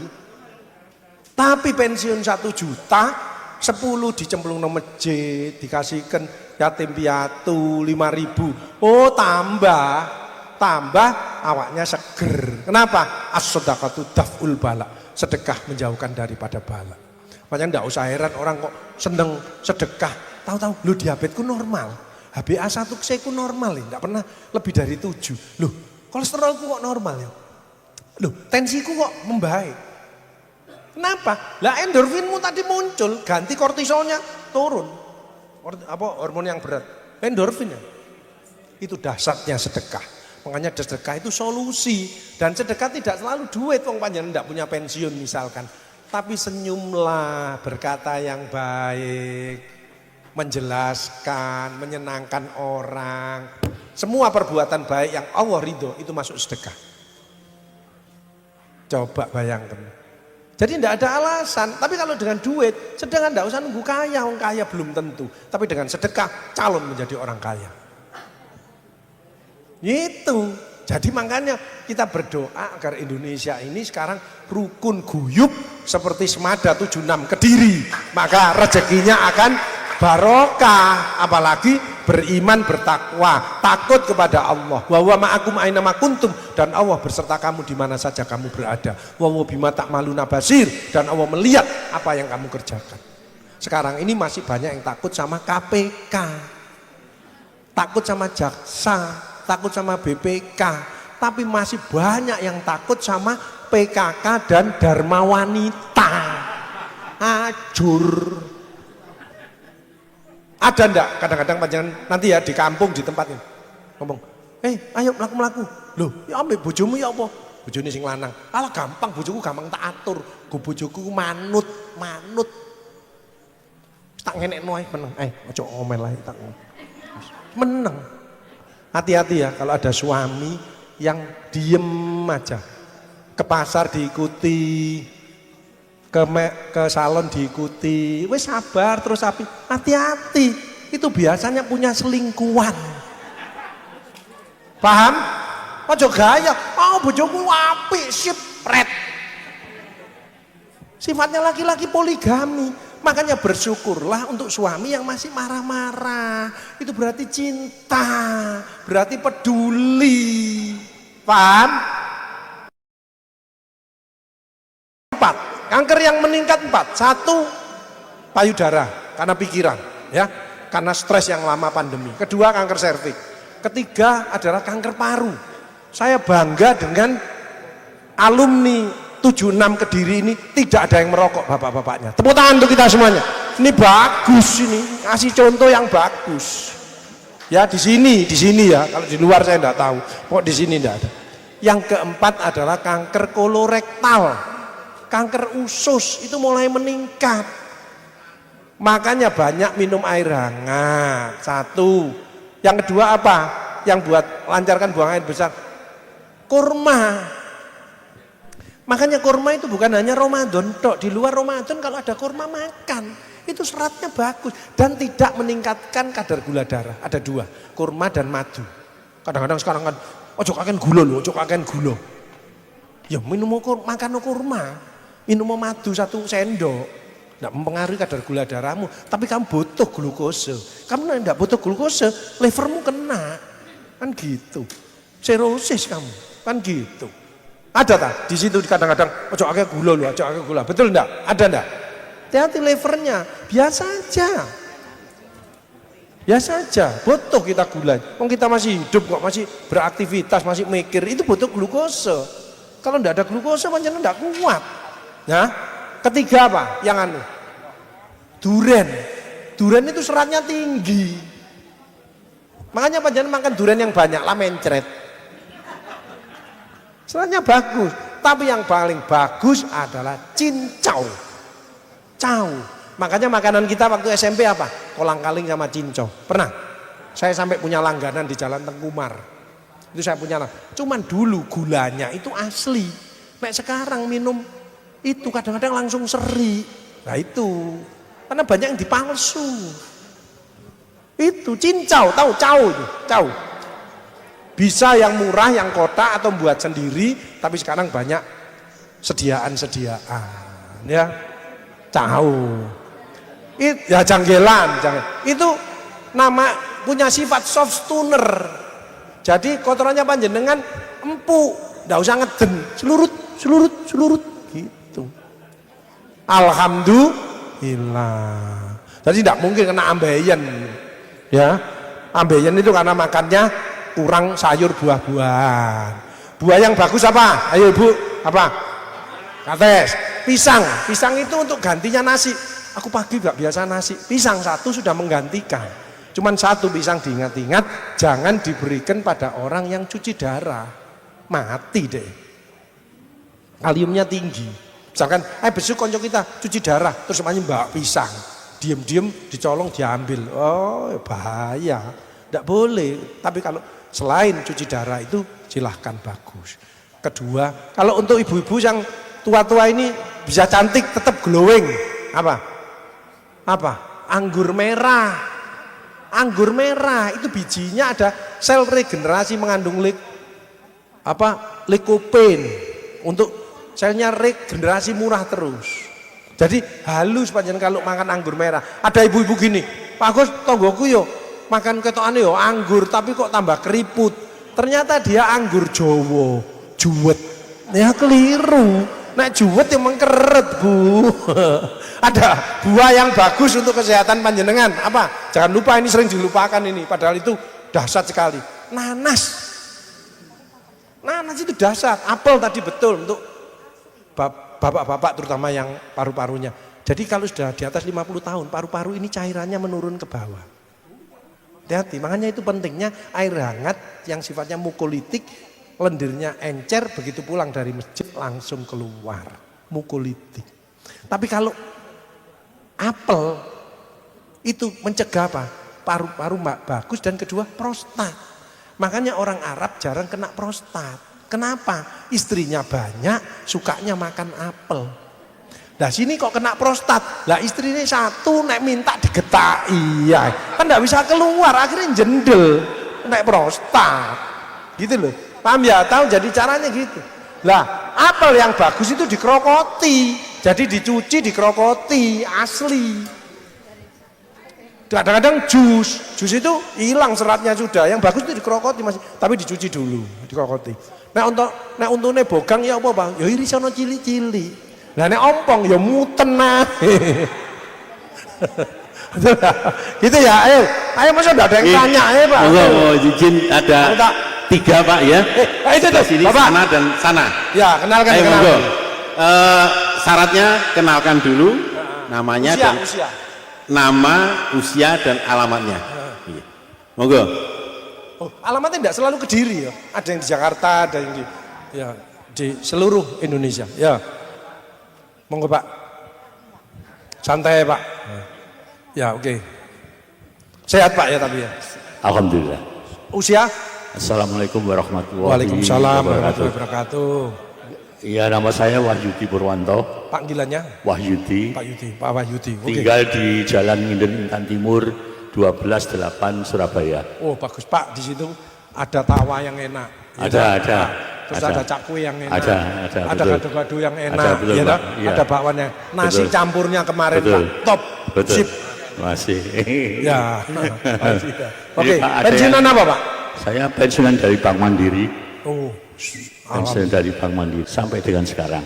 Tapi pensiun 1 juta, 10 dicemplung no masjid, dikasihkan yatim piatu 5.000. Oh tambah awaknya seger. Kenapa? As-shadaqatu daf'ul bala. Sedekah menjauhkan daripada bala. Makanya enggak usah heran orang kok seneng sedekah. Tahu-tahu lu diabetesku normal. HbA1c ku normal ya, enggak pernah lebih dari 7. Loh, kolesterolku kok normal ya? Loh, tensiku kok membaik. Kenapa? Lah endorfinmu tadi muncul, ganti kortisolnya turun. Apa hormon yang berat? Endorfin ya. Itu dahsyatnya sedekah. Makanya sedekah itu solusi. Dan sedekah tidak selalu duit, wong panjenengan tidak punya pensiun misalkan. Tapi senyumlah, berkata yang baik, menjelaskan, menyenangkan orang. Semua perbuatan baik yang Allah ridho itu masuk sedekah. Coba bayangkan. Jadi tidak ada alasan. Tapi kalau dengan duit, sedekah tidak usah nunggu kaya, orang kaya belum tentu. Tapi dengan sedekah, calon menjadi orang kaya. Itu. Jadi makanya kita berdoa agar Indonesia ini sekarang rukun guyub seperti Semada 76 Kediri. Maka rezekinya akan barokah, apalagi beriman bertakwa, takut kepada Allah. Wa huwa ma'akum aina ma kuntum, dan Allah berserta kamu di mana saja kamu berada. Wa huwa bima ta'maluna basir, dan Allah melihat apa yang kamu kerjakan. Sekarang ini masih banyak yang takut sama KPK. Takut sama jaksa, takut sama BPK, tapi masih banyak yang takut sama PKK dan Dharma Wanita. Ajur. Ada ndak kadang-kadang panjangan nanti ya di kampung di tempat ini ngomong, ayo melaku-melaku. Loh, ya ambil bojomu ya apa? Bojone sing lanang. Alah gampang, bojoku gampang tak atur. Go bojoku manut. Tak ngenekno ae meneng. Aja ngomel ae tak. Meneng. Hati-hati ya kalau ada suami yang diem aja. Ke pasar diikuti, ke salon diikuti, wes sabar terus api. Hati-hati, itu biasanya punya selingkuhan. Paham? Ojo gaya, bojoku apik sip pret. Sifatnya laki-laki poligami. Makanya bersyukurlah untuk suami yang masih marah-marah. Itu berarti cinta, berarti peduli. Paham? 4. Kanker yang meningkat 4. 1, payudara karena pikiran, ya, karena stres yang lama pandemi. Kedua, kanker serviks. Ketiga adalah kanker paru. Saya bangga dengan alumni 76 Kediri ini tidak ada yang merokok bapak-bapaknya. Tepuk tangan untuk kita semuanya. Ini bagus ini, kasih contoh yang bagus. Ya di sini ya. Kalau di luar saya tidak tahu. Kok di sini tidak ada. Yang keempat adalah kanker kolorektal. Kanker usus itu mulai meningkat. Makanya banyak minum air hangat. 1. Yang kedua apa? Yang buat lancarkan buang air besar. Kurma. Makanya kurma itu bukan hanya Ramadan tok. Di luar Ramadan kalau ada kurma makan. Itu seratnya bagus. Dan tidak meningkatkan kadar gula darah. Ada 2, kurma dan madu. Kadang-kadang sekarang kan, ojo kaken gula loh, ojo kaken gula. Ya minum makan kurma. Minum madu 1 sendok. Tidak mempengaruhi kadar gula darahmu. Tapi kamu butuh glukose. Kamu tidak butuh glukose, livermu kena. Kan gitu. Serosis kamu. Kan gitu. Ada tak? Di situ kadang-kadang ojo akeh gula loh, ojo akeh gula. Betul enggak? Ada enggak? Hati-hati levernya. Biasa aja. Biasa aja. Butuh kita gula. Wong kita masih hidup kok, masih beraktivitas, masih mikir. Itu butuh glukose. Kalau enggak ada glukose pancen enggak kuat. Nah, ketiga apa? Yang duren. Duren itu seratnya tinggi. Makanya panjenengan makan duren yang banyak lah mencret. Seratnya bagus, tapi yang paling bagus adalah cincau. Makanya makanan kita waktu SMP apa? Kolang-kaling sama cincau. Pernah? Saya sampai punya langganan di Jalan Tengkumar. Itu saya punya. Cuman dulu gulanya itu asli. Nek sekarang minum itu kadang-kadang langsung seri. Nah itu, karena banyak yang dipalsu. Itu cincau, tahu cau. Bisa yang murah, yang kotak atau buat sendiri, tapi sekarang banyak sediaan, ya. Tahu. Ya janggelan. Itu nama punya sifat soft tuner. Jadi kotorannya panjenengan empuk, enggak usah ngeden, selurut gitu. Alhamdulillah. Jadi tidak mungkin kena ambeien. Ya. Ambeien itu karena makannya kurang sayur buah-buahan. Buah yang bagus apa? Ayo Ibu, apa? Kates. Pisang itu untuk gantinya nasi. Aku pagi gak biasa nasi. Pisang 1 sudah menggantikan. Cuman satu bisa diingat-ingat, jangan diberikan pada orang yang cuci darah. Mati deh. Kaliumnya tinggi. Misalkan, besok konco kita cuci darah, terus semuanya bawa pisang. Diem-diem dicolong diambil. Oh bahaya. Tidak boleh. Tapi kalau selain cuci darah itu silahkan, bagus. Kedua, kalau untuk ibu-ibu yang tua-tua ini bisa cantik tetap glowing. Apa? Anggur merah. Anggur merah itu bijinya ada sel regenerasi mengandung likopen untuk selnya regenerasi murah terus. Jadi halus panjang kalau makan anggur merah. Ada ibu-ibu gini, Pak Agus tonggoku yo makan ketokane yo anggur tapi kok tambah keriput. Ternyata dia anggur Jowo, juwet. Ya keliru. Nek juwet yang mengkeret, Bu. Ada buah yang bagus untuk kesehatan panjenengan. Apa? Jangan lupa, ini sering dilupakan ini. Padahal itu dahsyat sekali. Nanas. Nanas itu dahsyat. Apel tadi betul untuk bapak-bapak terutama yang paru-parunya. Jadi kalau sudah di atas 50 tahun, paru-paru ini cairannya menurun ke bawah. Hati-hati, makanya itu pentingnya air hangat yang sifatnya mukolitik. Lendirnya encer, begitu pulang dari masjid langsung keluar, mukolitik. Tapi kalau apel itu mencegah apa? Paru-paru bagus dan kedua prostat. Makanya orang Arab jarang kena prostat. Kenapa? Istrinya banyak, sukanya makan apel. Nah sini kok kena prostat. Lah istrinya satu nek minta digetak. Iya, kan enggak bisa keluar, akhirnya jendel nek prostat. Gitu loh. Paham ya? Tahu, jadi caranya gitu. Lah, apel yang bagus itu dikrokoti. Jadi dicuci, dikrokoti, asli. Kadang-kadang jus itu hilang seratnya sudah. Yang bagus itu dikrokoti masih, tapi dicuci dulu, dikrokoti. Nah untuk bogang ya apa bang? Ya irisono cili-cili. Nah nek ompong ya muten ae. Gitu ya, ayo masa enggak ada yang tanya ya Pak. Oh, izin ada 3 Pak ya. Itu tuh, sini, Bapak. sana dan sana. Ya, kenalkan. Syaratnya kenalkan dulu namanya dan usia. Nama, usia dan alamatnya. Iya. Monggo. Oh, alamatnya tidak selalu Kediri ya. Ada yang di Jakarta, ada yang di seluruh Indonesia. Ya. Monggo Pak. Santai Pak. Ya, oke. Sehat Pak ya tapi ya. Alhamdulillah. Usia? Assalamualaikum warahmatullahi wabarakatuh. Iya, nama saya Wahyudi Purwanto. Panggilannya? Wahyudi. Pak Wahyudi. Okay. Tinggal di Jalan Nginden Intan Timur 128 Surabaya. Oh, bagus Pak, di situ ada tawa yang enak. Ada. Terus ada cakwe yang enak. Ada gado-gado yang enak. Betul, ya, Pak. Iya. Ada bakwannya. Nasi Betul. campurnya kemarin Betul. Pak. Top. Betul. Sip. Masih. Ya. Oke, Pak, pensiunan apa Pak? Saya pensiunan dari Bank Mandiri. Oh. Pensiunan dari Bank Mandiri sampai dengan sekarang.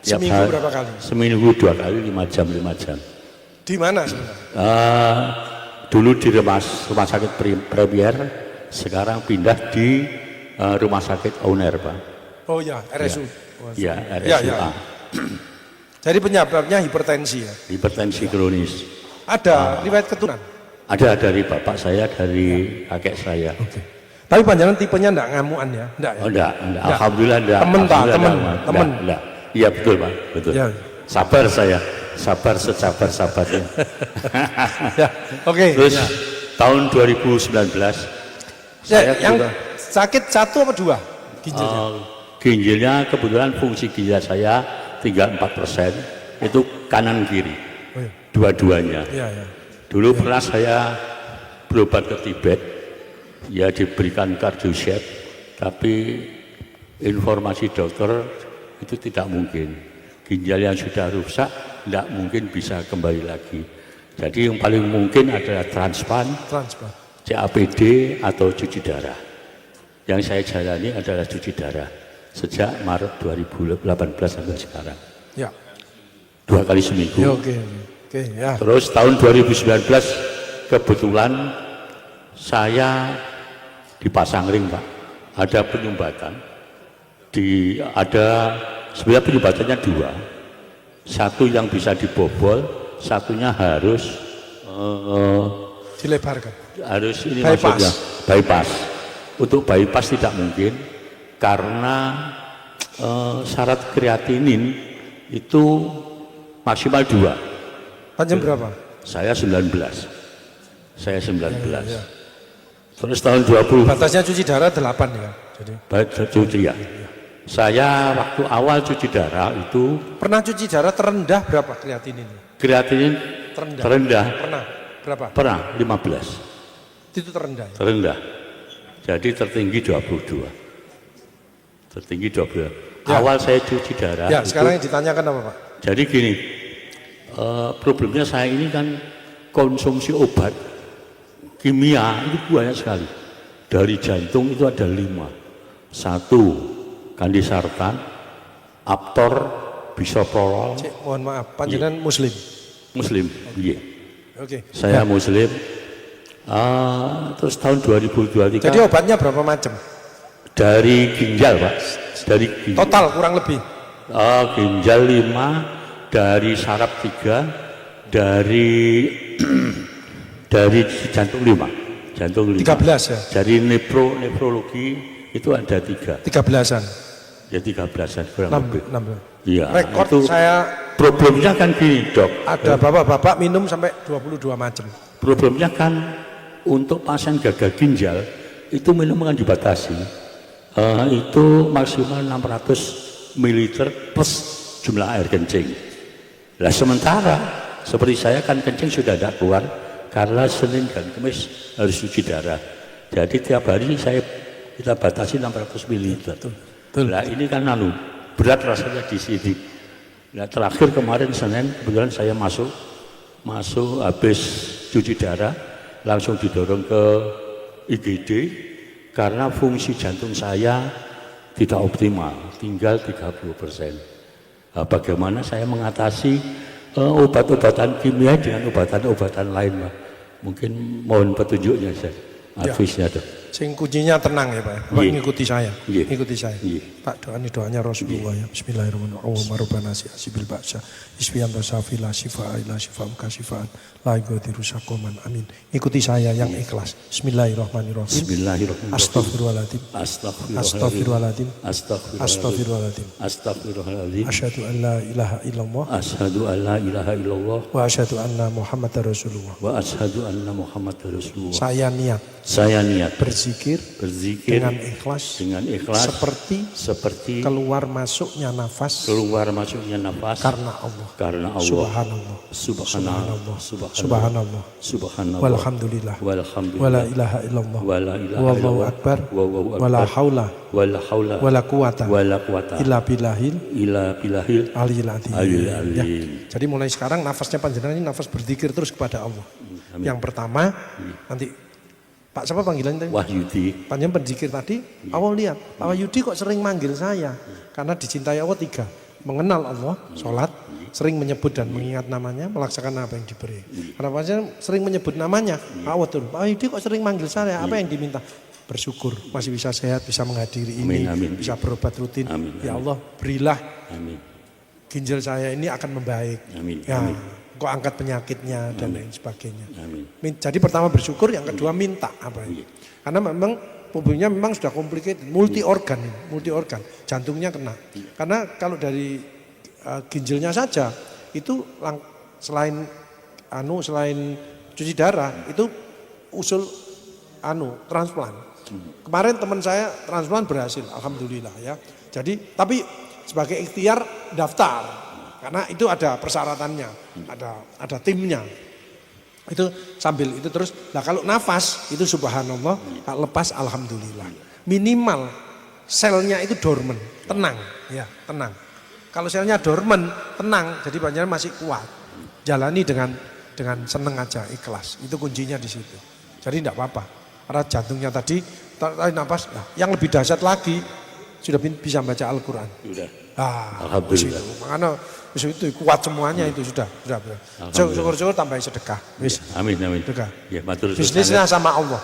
Seminggu berapa kali? Seminggu 2 kali 5 jam. Di mana sebenarnya? Dulu di rumah sakit Premier, sekarang pindah di rumah sakit Uner Pak. Oh ya, RSU. Ya, RSUA. Ya. Jadi penyebabnya hipertensi ya? Hipertensi kronis. Ada riwayat keturunan? Ada dari bapak saya, dari kakek saya. Oke. Tapi panjangan tipenya enggak ngamuan ya? Enggak ya? Oh enggak. Alhamdulillah enggak. Temen. Enggak. Iya betul Pak, betul. Ya. Sabar saya, sabarnya. Ya, oke. Terus ya. Tahun 2019 saya yang juga, sakit 1 apa 2 ginjalnya? Ginjalnya kebetulan fungsi ginjal saya tinggal 4%, itu kanan kiri. Oh, iya. Dua-duanya. Ya. Dulu pernah saya berobat ke Tibet, ya diberikan kardioset, tapi informasi dokter itu tidak mungkin. Ginjal yang sudah rusak tidak mungkin bisa kembali lagi. Jadi yang paling mungkin adalah transplant, CAPD atau cuci darah. Yang saya jalani adalah cuci darah sejak Maret 2018 sampai sekarang. Ya. 2 kali seminggu. Ya, oke, ya. Terus tahun 2019 kebetulan saya dipasang ring Pak. Ada penyumbatan. Sebenarnya penyumbatannya 2. Satu yang bisa dibobol, satunya harus dilebarkan. Harus ini Bypass. maksudnya bypass. Untuk bypass tidak mungkin karena syarat kreatinin itu maksimal 2. Panjang berapa? Saya 19. Saya 19. Ya. Terus tahun 20 Batasnya cuci darah 8 ya. Jadi cuci ya. Saya waktu awal cuci darah itu pernah cuci darah terendah berapa kreatinin? kreatinin terendah. Pernah. Berapa? Pernah 15. Itu terendah. Ya? Terendah. Jadi tertinggi 22. Tertinggi 22. Ya. Awal saya cuci darah. Ya, itu, sekarang yang ditanyakan apa Pak? jadi gini, problemnya saya ini kan konsumsi obat kimia itu banyak sekali. Dari jantung itu ada 5. 1, kandisartan, aptor, bisoprolol. Cik, mohon maaf, panjenengan Muslim. Muslim, iya. Oke. Saya Muslim. Terus tahun 2023. Jadi obatnya berapa macam? Dari ginjal, Pak. Dari ginjal. Total kurang lebih. Ginjal 5, dari saraf 3, dari jantung 5. Jantung 5. 13 ya. Dari nefrologi itu ada 3. 13-an. Ya 13-an kurang lebih. 16. Iya. Rekor itu saya problemnya kan gini, Dok. ada bapak-bapak minum sampai 22 macam. Problemnya kan untuk pasien gagal ginjal itu minuman kan dibatasi. Itu maksimal 600 ml plus jumlah air kencing. Nah sementara seperti saya kan kencing sudah tidak keluar karena Senin dan Kamis harus cuci darah. Jadi tiap hari kita batasi 600 ml. Nah ini kan berat rasanya di sini. Nah terakhir kemarin Senin kebetulan saya masuk habis cuci darah langsung didorong ke IGD karena fungsi jantung saya tidak optimal, tinggal 30%. Nah, bagaimana saya mengatasi obat-obatan kimia dengan obatan-obatan lain, Pak? Mungkin mohon petunjuknya, advice-nya, Dok. Sing kuncinya tenang ya Pak. Pak ngikuti saya. Iya. Ngikuti saya. Iya. Pak doanya Rasulullah ya. Bismillahirrahmanirrahim. Rabbana si'asibil ba'sa. Isfiyan basafila sifa'ila sifa'um kasifa'an. La yughadiru saqaman. Amin. Ikuti saya yang ikhlas. Bismillahirrahmanirrahim. Bismillahirrahmanirrahim. Astagfirullahaladzim. Astagfirullahaladzim. Astagfirullahaladzim. Astagfirullahaladzim. Asyhadu an la ilaha illallah. Asyhadu an la ilaha illallah. Wa asyhadu anna Muhammadar Rasulullah. Wa asyhadu anna Muhammadar Rasulullah. Saya niat berzikir dengan ikhlas seperti keluar masuknya nafas karena Allah. Subhanallah. Walhamdulillah. Wala ilaha illallah. Wallahu akbar. Wala haula. Wala quwata. Illa billahil aliyil azim. Ya. Jadi mulai sekarang nafasnya panjenengan ini nafas berzikir terus kepada Allah. Amin. Yang pertama nanti Pak siapa panggilan tadi? Wahyudi. Panjang berzikir tadi, awal lihat Pak Wahyudi kok sering manggil saya. Karena dicintai Allah 3. Mengenal Allah, sholat, sering menyebut dan mengingat namanya, melaksanakan apa yang diberi. Karena panjang sering menyebut namanya, Pak Wahyudi kok sering manggil saya, apa yang diminta? Bersyukur, masih bisa sehat, bisa menghadiri ini, bisa berobat rutin. Ya Allah, berilah ginjal saya ini akan membaik. Kok angkat penyakitnya dan lain sebagainya. Jadi pertama bersyukur, yang kedua minta apa ini. Karena memang tubuhnya memang sudah complicated, multi organ, jantungnya kena. Karena kalau dari ginjalnya saja itu selain cuci darah itu usul transplant. Kemarin teman saya transplant berhasil, alhamdulillah ya. Jadi tapi sebagai ikhtiar daftar. Karena itu ada persyaratannya, ada timnya. Itu sambil itu terus. Nah kalau nafas itu subhanallah, lepas alhamdulillah. Minimal selnya itu dormant, tenang, ya tenang. Kalau selnya dormant, tenang, jadi banyak masih kuat. Jalani dengan seneng aja, ikhlas. Itu kuncinya di situ. Jadi tidak apa-apa. Karena jantungnya tadi nafas. Nah, yang lebih dahsyat lagi sudah bisa baca Al-Quran. Alhamdulillah. Makanya itu kuat semuanya itu sudah. Syukur-syukur tambahin sedekah. Amin. Sedekah. Ya, bisnisnya sama Allah.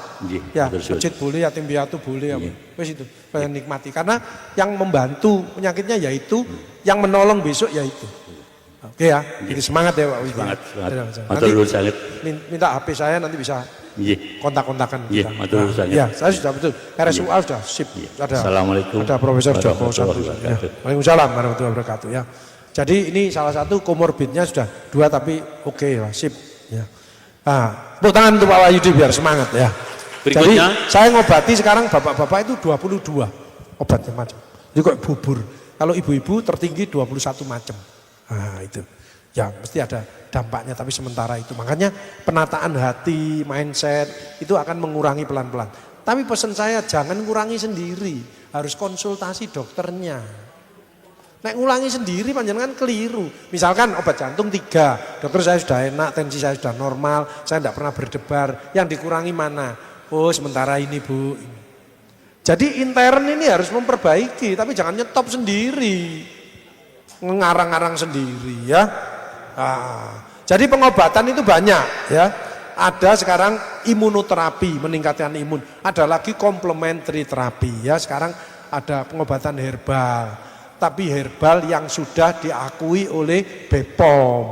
Ya, matur masjid boleh, yatim piatu boleh. Wis itu, kalian nikmati. Karena yang membantu penyakitnya yaitu, yang menolong besok yaitu. Oke ya, jadi semangat ya Pak. Semangat. Nanti Matur minta HP saya nanti bisa Iya. kontak-kontakan Iya, kita. matur nuwun. Ya, saya sudah betul. RSUA sudah sip. Ada, Assalamualaikum ada Profesor Joko warahmatullahi Santoso. Ya. wabarakatuh. Waalaikumsalam warahmatullahi wabarakatuh. Ya. Jadi ini salah satu komorbidnya sudah 2 tapi oke lah, sip. Ya. Tepuk tangan untuk Pak Wahyudi biar semangat ya. Berikutnya. Jadi saya ngobati sekarang bapak-bapak itu 22 obatnya macam. Jadi kok bubur. Kalau ibu-ibu tertinggi 21 macam. Nah itu. Ya mesti ada dampaknya tapi sementara itu. Makanya penataan hati, mindset itu akan mengurangi pelan-pelan. Tapi pesan saya jangan ngurangi sendiri. Harus konsultasi dokternya. Nek ngulangi sendiri panjenengan keliru. Misalkan obat jantung 3, dokter saya sudah enak, tensi saya sudah normal, saya tidak pernah berdebar. Yang dikurangi mana? Oh sementara ini Bu. Jadi intern ini harus memperbaiki, tapi jangan nyetop sendiri. Ngarang-ngarang sendiri ya. Jadi pengobatan itu banyak ya. Ada sekarang imunoterapi, meningkatkan imun. Ada lagi complementary terapi ya. Sekarang ada pengobatan herbal. Tapi herbal yang sudah diakui oleh BPOM.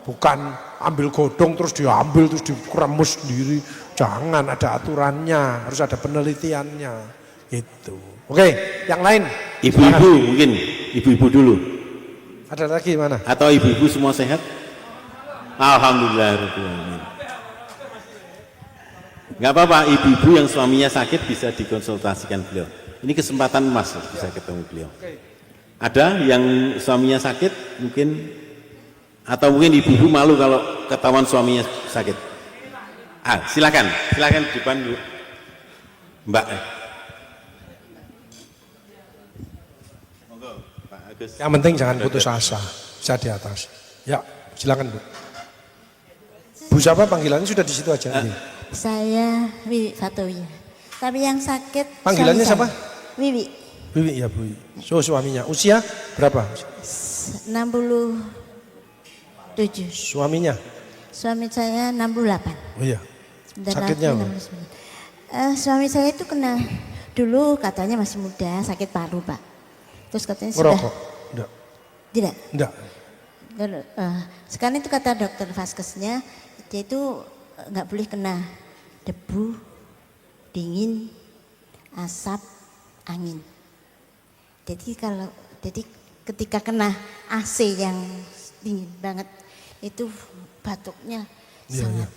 Bukan ambil godong terus diambil terus dikeremus sendiri. Jangan, ada aturannya, harus ada penelitiannya. Gitu. Oke, yang lain. Ibu-ibu mungkin, ibu-ibu dulu. Ada lagi mana? Atau ibu-ibu semua sehat? Alhamdulillah. Gak apa-apa, ibu-ibu yang suaminya sakit bisa dikonsultasikan beliau. Ini kesempatan emas bisa ketemu beliau. Ada yang suaminya sakit mungkin, atau mungkin ibu-ibu malu kalau ketahuan suaminya sakit. Silakan di depan dulu. Mbak. Monggo, Pak Agus. Yang penting jangan putus asa, bisa di atas. Ya, silakan Bu. Bu siapa panggilannya sudah di situ aja. Saya Wiwi Fatowiyah. Tapi yang sakit Panggilannya suami siapa? saya. Wiwi. Wiwi ya Bu. So suaminya usia berapa? 67. Suaminya? Suami saya 68. Oh iya. Sebentar Sakitnya lagi apa? 69. Suami saya itu kena dulu katanya masih muda sakit paru Pak. Terus katanya sudah. Merokok? Enggak. Tidak. Enggak. Sekarang itu kata dokter vaskesnya dia itu nggak boleh kena debu, dingin, asap, angin. Jadi ketika kena AC yang dingin banget itu batuknya sangat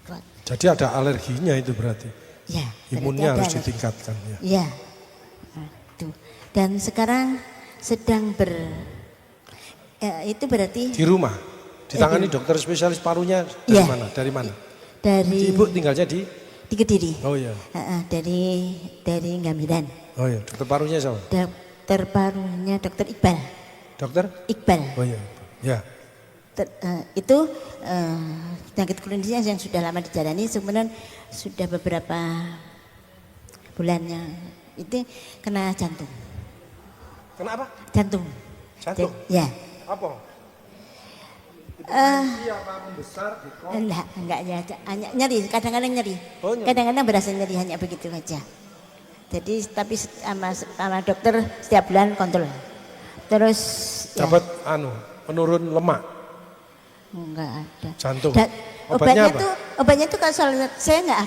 kuat. Jadi ada alerginya itu berarti. Ya. Imunnya harus alergi. ditingkatkan ya. Ya. Nah, itu. Dan sekarang sedang itu berarti Di rumah ditangani dokter spesialis parunya dari Iya. mana? Dari mana? dari Ibu tinggalnya di? di Kediri. Oh iya. Dari Gamidan. Oh iya. Dokter parunya siapa? Dokter parunya Dokter Iqbal. Dokter? Iqbal. Oh iya. Ya. Itu penyakit kronisnya yang sudah lama dijalani, kemudian sudah beberapa bulannya itu kena jantung. Kenapa? Jantung. Jantung? Ya. Apa? Enggak ya, hanya nyeri, kadang-kadang nyeri. Oh, nyeri. Kadang-kadang berasa nyeri hanya begitu aja. Jadi tapi sama dokter setiap bulan kontrol. Terus Dapat penurun lemak enggak ada. jantung. Obatnya apa? tuh obatnya tuh kalau saya enggak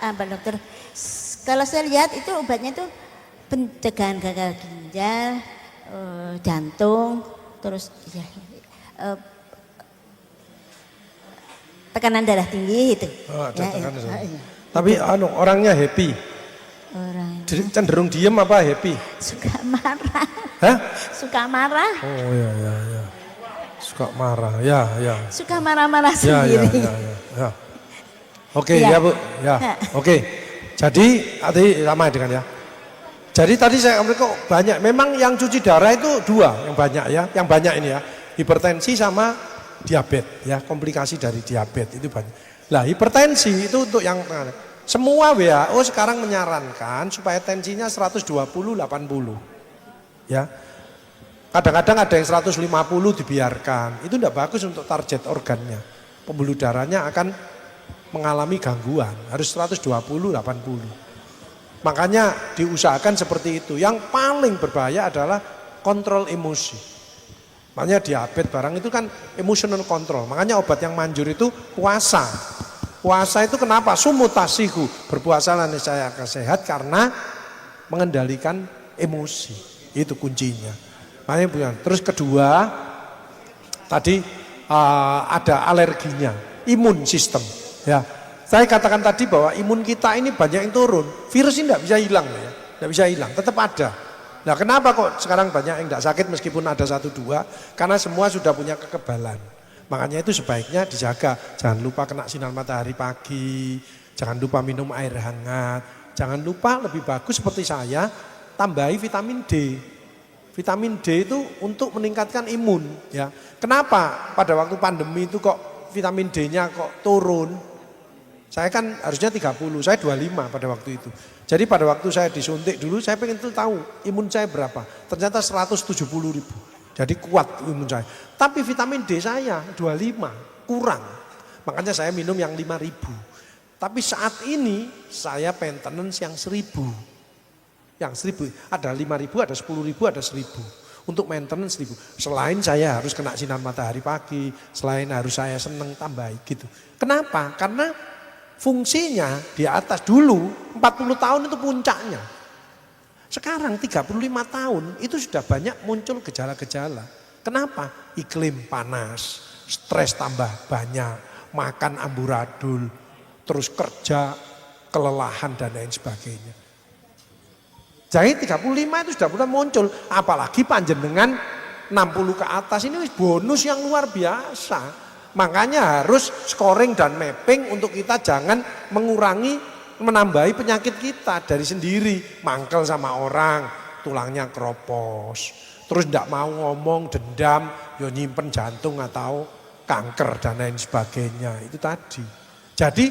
apa dokter. Kalau saya lihat itu obatnya tuh pencegahan gagal ginjal, jantung, terus ya, tekanan darah tinggi itu. Oh, ada Ya, tekanan darah. iya. Tapi orangnya happy. Orang Cenderung diem apa happy? suka marah. Hah? Suka marah. Oh iya iya iya. Suka marah. Ya ya. Suka marah-marah Ya ya sendiri. ya ya. Oke Iya. ya Bu. Ya. Oke. Jadi tadi sama dengan ya. Jadi tadi saya kok banyak. Memang yang cuci darah itu 2 yang banyak ya. Yang banyak ini ya. Hipertensi sama diabetes ya. Komplikasi dari diabetes itu banyak. Lah hipertensi itu untuk yang semua WHO sekarang menyarankan supaya tensinya 120/80. Ya. Kadang-kadang ada yang 150 dibiarkan. Itu tidak bagus untuk target organnya. Pembuluh darahnya akan mengalami gangguan. Harus 120/80. Makanya diusahakan seperti itu. Yang paling berbahaya adalah kontrol emosi. Makanya diabetes barang itu kan emotional control. Makanya obat yang manjur itu puasa. Puasa itu kenapa? Sumutasihu, berpuasalah niscaya akan sehat karena mengendalikan emosi. Itu kuncinya. Makanya bukan. Terus kedua, tadi ada alerginya, imun sistem. Ya, saya katakan tadi bahwa imun kita ini banyak yang turun. Virus ini tidak bisa hilang, ya, tidak bisa hilang, tetap ada. Nah, kenapa kok sekarang banyak yang tidak sakit meskipun ada 1-2? Karena semua sudah punya kekebalan. Makanya itu sebaiknya dijaga. Jangan lupa kena sinar matahari pagi, jangan lupa minum air hangat, jangan lupa lebih bagus seperti saya tambahi vitamin D. Vitamin D itu untuk meningkatkan imun. Ya, kenapa pada waktu pandemi itu kok vitamin D-nya kok turun? Saya kan harusnya 30, saya 25 pada waktu itu. Jadi pada waktu saya disuntik dulu, saya pengen tahu imun saya berapa. Ternyata 170.000. Jadi kuat imun saya. Tapi vitamin D saya 25, kurang. Makanya saya minum yang 5.000. Tapi saat ini saya maintenance yang 1.000. Yang 1.000, ada 5.000, ada 10.000, ada 1.000. Untuk maintenance 1.000. Selain saya harus kena sinar matahari pagi, selain harus saya seneng tambah gitu. Kenapa? Karena fungsinya di atas dulu 40 tahun itu puncaknya. Sekarang 35 tahun itu sudah banyak muncul gejala-gejala. Kenapa? Iklim panas, stres tambah banyak, makan amburadul, terus kerja, kelelahan dan lain sebagainya. Jadi 35 itu sudah mulai muncul, apalagi panjenengan 60 ke atas ini bonus yang luar biasa. Makanya harus scoring dan mapping untuk kita jangan menambahi penyakit kita dari sendiri. Mangkel sama orang, tulangnya keropos. Terus tidak mau ngomong, dendam, ya nyimpen jantung atau kanker dan lain sebagainya. Itu tadi. Jadi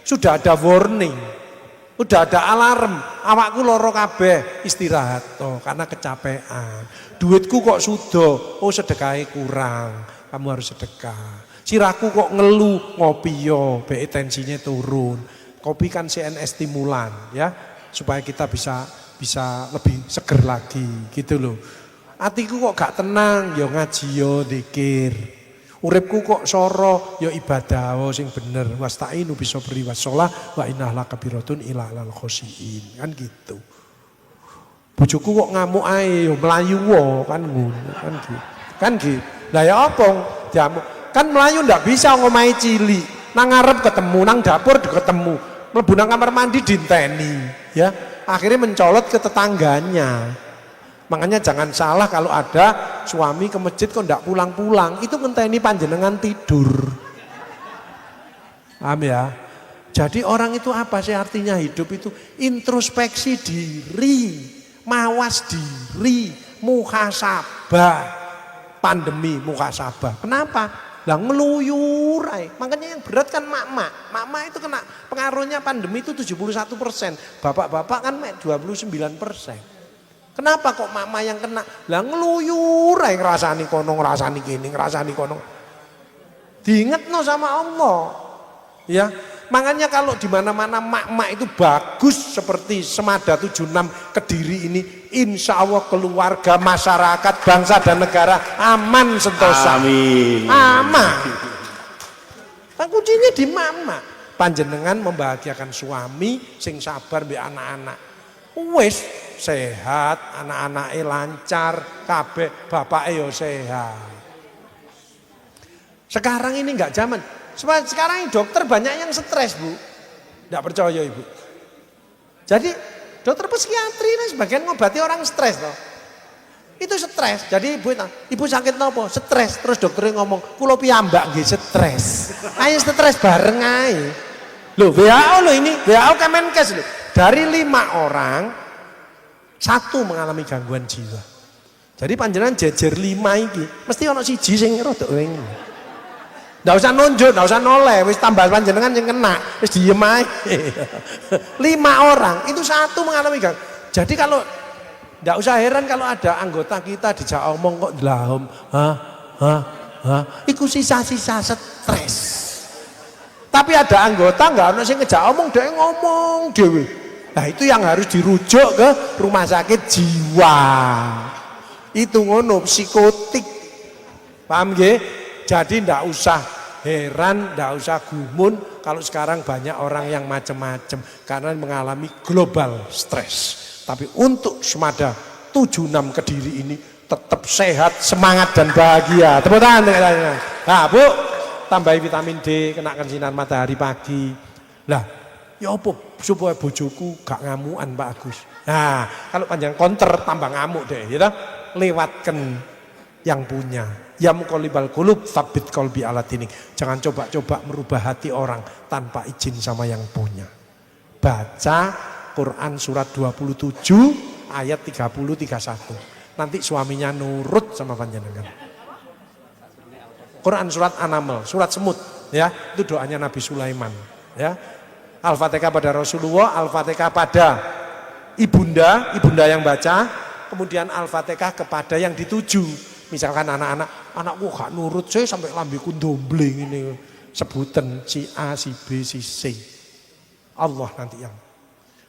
sudah ada warning, sudah ada alarm. Awakku loro kabeh, istirahat karena kecapean. Duitku kok sudo, sedekahnya kurang, kamu harus sedekah. Sirahku kok ngeluh, ngopi yo, BI tensinya turun. Kopi kan CNS stimulan ya, supaya kita bisa lebih seger lagi gitu loh. Atiku kok gak tenang, yo ngaji yo dzikir. Uripku kok soro, yo ibadah sing bener. Wasta'inu bisabri wassalah wa innaha lakabiratun illa 'alal khoshiin. Kan gitu. Bojoku kok ngamuk ae yo mlayu kan ngono kan gitu. Lah ya apa diamuk? Kan melayu ndak bisa ngomahi cili, nang ngarep ketemu, nang dapur ketemu, mlebu nang kamar mandi dinteni, ya. Akhirnya mencolot ke tetangganya. Makanya jangan salah kalau ada suami ke masjid kok ndak pulang-pulang, itu ngenteni panjenengan tidur. Paham ya? Jadi orang itu apa sih artinya hidup itu? Introspeksi diri, mawas diri, muhasabah. Pandemi muhasabah. Kenapa? Lah ngeluyur aja. Makanya yang berat kan mak-mak. Mak-mak itu kena pengaruhnya pandemi itu 71%. Bapak-bapak kan 29%. Kenapa kok mak-mak yang kena? Lah ngeluyur aja, ngerasani kono, ngerasani gini, ngerasani kono. Diingetno sama Allah. Ya, makanya kalau di mana-mana mak-mak itu bagus seperti Semada 76 Kediri ini, insya Allah keluarga, masyarakat, bangsa dan negara aman sentosa. Amin. Aman. Kan kuncinya di mama. Panjenengan membahagiakan suami sing sabar mbek anak-anak. Wis sehat, anak-anake lancar, kabeh bapake yo sehat. Sekarang ini enggak zaman. Sekarang ini dokter banyak yang stres, Bu. Enggak percaya Ibu. Jadi dokter psikiatri ini sebagian ngobati orang stres toh. Itu stres. Jadi ibu sakit nopo? Stres. Terus dokternya ngomong, "Kula piyambak nggih stres." Ayo stres bareng ae. Loh, WHO loh ini, WHO Kemenkes loh. Dari 5 orang 1 mengalami gangguan jiwa. Jadi panjenengan jejer 5 iki, mesti ana siji sing rada wengi. Nggak usah nunjuk, nggak usah noleh, wis tambah panjenengan yang kena, wis diem aja. 5 orang, itu 1 mengalami gangguan. Jadi kalau nggak usah heran kalau ada anggota kita dijak omong kok dilahom, itu sisa-sisa stres. Tapi ada anggota nggak ada sing ngejak omong, dia ngomong dewe. Nah itu yang harus dirujuk ke rumah sakit jiwa. Itu ngono psikotik, paham nggih? Jadi ndak usah heran, tidak usah gumun kalau sekarang banyak orang yang macam-macam karena mengalami global stress. Tapi untuk Semada 76 Kediri ini tetap sehat, semangat dan bahagia. Tepuk tangan. Nah, Bu, tambahi vitamin D, kenakan sinar matahari pagi. Lah, ya apa supaya bojoku gak ngamuan Pak Agus. Nah, kalau panjang konter tambah ngamuk deh, gitu. Lewatkan yang punya. Ya muqallibal qulub tsabbit qalbi ala dinik. Jangan coba-coba merubah hati orang tanpa izin sama yang punya. Baca Quran surat 27 ayat 30-31. Nanti suaminya nurut sama panjenengan. Quran surat An-Naml, surat semut, ya. Itu doanya Nabi Sulaiman, ya. Al-Fatihah pada Rasulullah, Al-Fatihah pada ibunda yang baca, kemudian Al-Fatihah kepada yang dituju. Misalkan anakku gak nurut, saya sampai lambiku dombling ini. Sebutan si A, si B, si C. Allah nanti yang.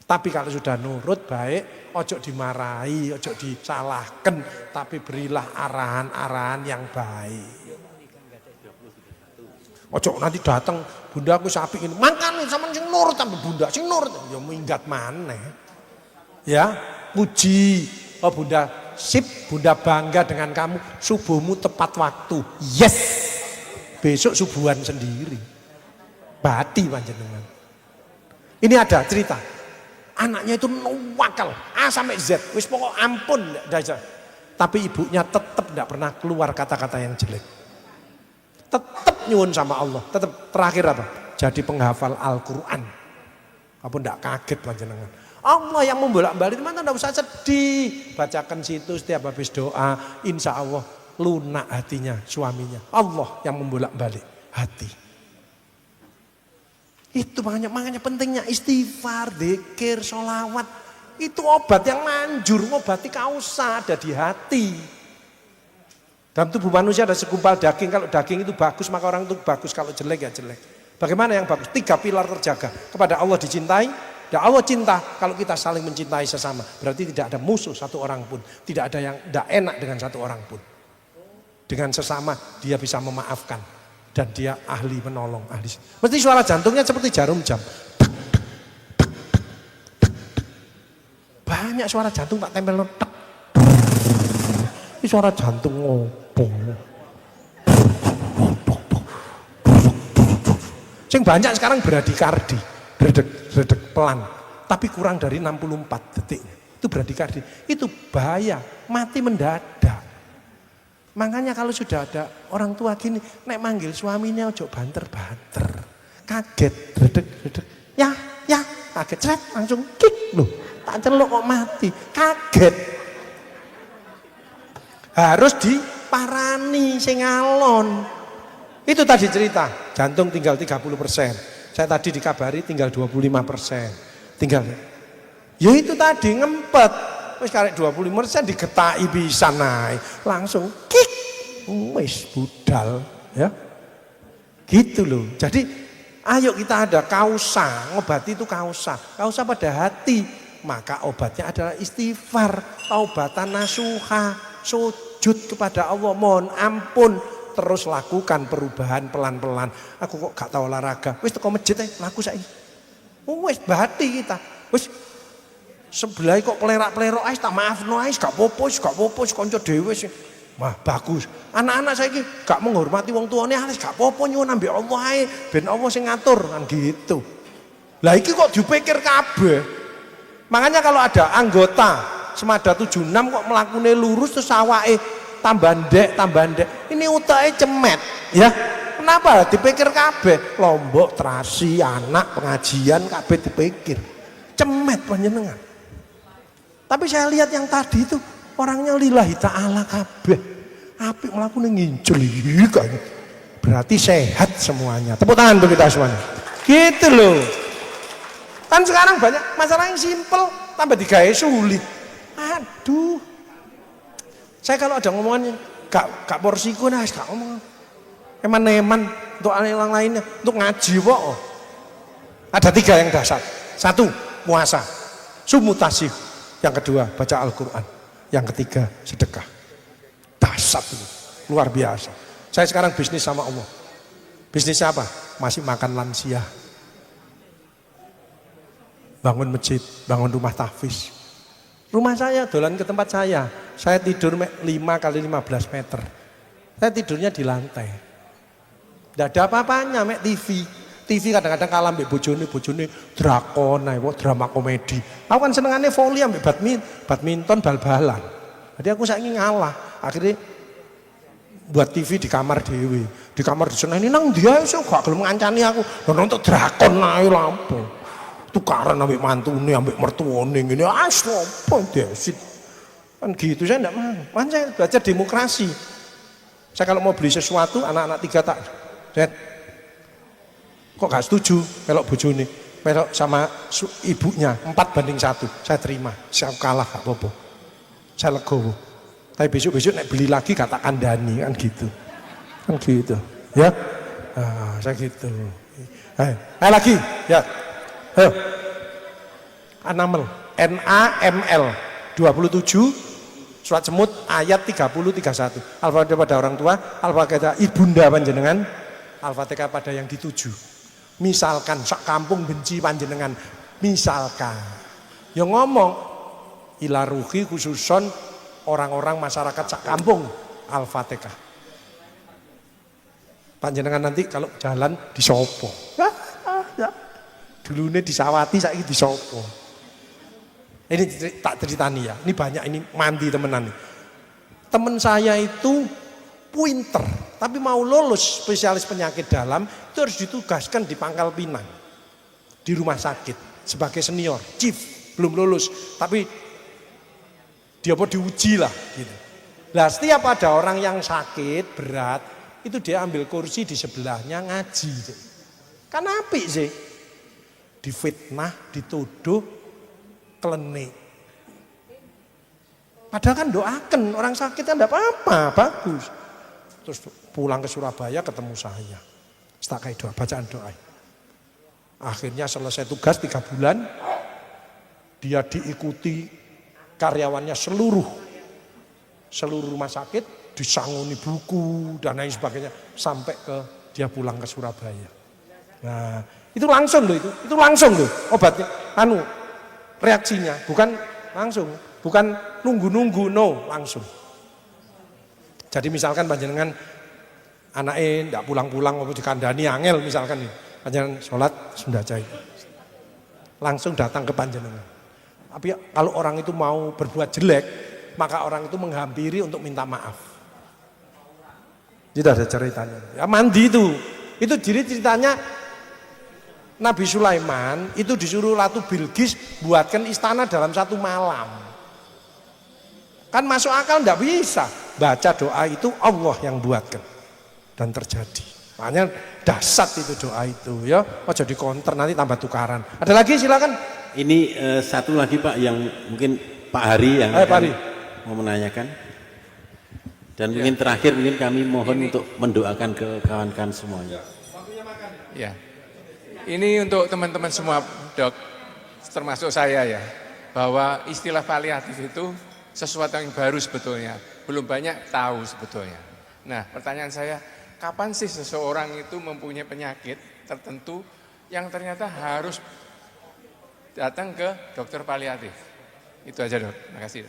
Tapi kalau sudah nurut baik, ojo dimarahi, ojo disalahkan. Tapi berilah arahan-arahan yang baik. Ojo nanti datang, bunda aku sapi ini. Makanya sama sing nurut sampai bunda, sing nurut. Ya minggat mana. Ya, puji. Oh bunda, sip, bunda bangga dengan kamu, subuhmu tepat waktu. Yes, besok subuhan sendiri. Bati panjenengan. Ini ada cerita, anaknya itu nuwakal A sampai Z, wis pokok ampun, tapi ibunya tetap tidak pernah keluar kata-kata yang jelek. Tetap nyuwun sama Allah, tetap terakhir apa? Jadi penghafal Al-Quran. Apa tidak kaget panjenengan? Allah yang membolak-balik, teman-teman tidak usah sedih. Bacakan situ setiap habis doa, insya Allah lunak hatinya suaminya. Allah yang membolak-balik hati. Itu makanya pentingnya istighfar, dzikir, sholawat. Itu obat yang manjur, ngobati kausa ada di hati. Dalam tubuh manusia ada segumpal daging, kalau daging itu bagus maka orang itu bagus, kalau jelek ya jelek. Bagaimana yang bagus? 3 pilar terjaga. Kepada Allah dicintai. Dan Allah cinta kalau kita saling mencintai sesama. Berarti tidak ada musuh satu orang pun. Tidak ada yang tidak enak dengan satu orang pun. Dengan sesama dia bisa memaafkan. Dan dia ahli menolong. Mesti suara jantungnya seperti jarum jam. Banyak suara jantung tak tempel. Ini suara jantung ngopong. Yang banyak sekarang bradikardi. Redek pelan, tapi kurang dari 64 detik. Itu bradikardi. Itu bahaya, mati mendadak. Makanya kalau sudah ada orang tua gini, nek manggil suaminya ojo banter-banter. Kaget, redek. Ya, kaget, cret, langsung kik loh. Tak celuk kok mati, kaget. Harus diparani sing alon. Itu tadi cerita, jantung tinggal 30%. Saya tadi dikabari tinggal 25%. Tinggal. Ya itu tadi ngempet. Wis karek 25% digetaki bisa naik. Langsung kik. Wis budal, ya. Gitu loh. Jadi ayo kita ada kausa, ngobati itu kausa. Kausa pada hati. Maka obatnya adalah istighfar, taubatan nasuha, sujud kepada Allah, mohon ampun. Terus lakukan perubahan pelan-pelan. Aku kok gak tahu olahraga. Wis teko masjid laku saiki. Wis bati kita. Wis sebelah kok pelerak-plerok ae tak maafno ae gak apa-apa, kanca dhewe sing. Wah, bagus. Anak-anak saiki gak menghormati wong tuane alis gak apa-apa nyuwun ambek Allah ae ben Allah sing ngatur kan gitu. Lah iki kok dipikir kabeh. Makanya kalau ada anggota Semada 76 kok mlakune lurus terus awake tambah ndek. Ini utake cemet, ya. Kenapa? Dipikir kabeh. Lombok, terasi, anak, pengajian kabeh dipikir. Cemet panjenengan. Tapi saya lihat yang tadi itu orangnya lillahi ta'ala kabeh. Apik mlakune ngincul iki. Berarti sehat semuanya. Tepuk tangan untuk kita semuanya. Gitu loh. Kan sekarang banyak masalah yang simpel tambah digawe sulit. Aduh. Saya kalau ada ngomongannya, gak porsiku nah, gak ngomong. Eman-eman untuk orang lainnya, untuk ngaji kok. Ada 3 yang dasar. 1, puasa. Sumutasih. Yang kedua, baca Al-Quran. Yang ketiga, sedekah. Dasar itu, luar biasa. Saya sekarang bisnis sama Allah. Bisnisnya apa? Masih makan lansia. Bangun masjid, bangun rumah tahfiz. Rumah saya, dolan ke tempat saya tidur 5 kali 15 meter. Saya tidurnya di lantai. Tidak ada apa-apanya, mek TV. TV kadang-kadang kalah mbek bojone drakon ae, drama komedi. Aku kan senengane voli ambek badminton bal-balan. Jadi aku saiki ngalah. Akhirnya buat TV di kamar dewi. Di kamar di sana ini nang dia iso gak gelem ngancani aku. Nonton drakon ae lampu. Tukaran ambek mantune ambek mertuane ngene apa desit. Kan gitu saya enggak mau. Kan saya belajar demokrasi. Saya kalau mau beli sesuatu anak-anak 3 tak kok gak setuju melok bojone, melok sama ibunya 4-1, saya terima, saya kalah gak apa-apa, saya legowo. Tapi besok-besok nek beli lagi kata kandani kan gitu, ya, saya gitu. Lagi, ya, Anamel, NAML 27 surat semut ayat 30-31. Al-Fatihah pada orang tua, Al-Fatihah ibunda panjenengan, Al-Fatihah pada yang dituju. Misalkan sak kampung benci panjenengan, misalkan yang ngomong ila ruhi khususon orang-orang masyarakat sak kampung, Al-Fatihah. Panjenengan nanti kalau jalan disopo. Ya. Dulunya disawati, saiki disopo. Ini tak ceritani ya. Ini banyak, ini mandi temenan. Temen saya itu pinter, tapi mau lulus spesialis penyakit dalam itu harus ditugaskan di Pangkal Pinang, di rumah sakit sebagai senior, chief, belum lulus, tapi dia mau diuji lah. Gitu. Nah setiap ada orang yang sakit berat, itu dia ambil kursi di sebelahnya ngaji. Kan apik sih, difitnah, dituduh, klenik. Padahal kan doakan orang sakit kan tidak apa-apa, bagus. Terus pulang ke Surabaya ketemu saya. Setakai doa, bacaan doa. Akhirnya selesai tugas 3 bulan, dia diikuti karyawannya seluruh rumah sakit, disanguni buku dan lain sebagainya sampai ke dia pulang ke Surabaya. Nah, itu langsung loh itu langsung loh obatnya. Reaksinya bukan langsung, bukan nunggu-nunggu, no, langsung. Jadi misalkan panjenengan anaknya tidak pulang-pulang mau dikandani angel misalkan nih, panjenengan sholat sudah jahit, langsung datang ke panjenengan. Tapi kalau orang itu mau berbuat jelek, maka orang itu menghampiri untuk minta maaf. Tidak ada ceritanya. Ya mandi itu jadi ceritanya Nabi Sulaiman itu disuruh Ratu Bilqis buatkan istana dalam 1 malam. Kan masuk akal enggak bisa. Baca doa itu Allah yang buatkan dan terjadi. Makanya dasar itu doa itu ya. Ojo di counter nanti tambah tukaran. Ada lagi silakan. Ini satu lagi Pak yang mungkin Pak Hari yang mau menanyakan. Dan mungkin terakhir mungkin kami mohon untuk mendoakan ke kawan-kawan semuanya. Ya. Ini untuk teman-teman semua Dok, termasuk saya ya, bahwa istilah paliatif itu sesuatu yang baru sebetulnya, belum banyak tahu sebetulnya. Nah pertanyaan saya, kapan sih seseorang itu mempunyai penyakit tertentu yang ternyata harus datang ke dokter paliatif? Itu aja Dok, terima kasih.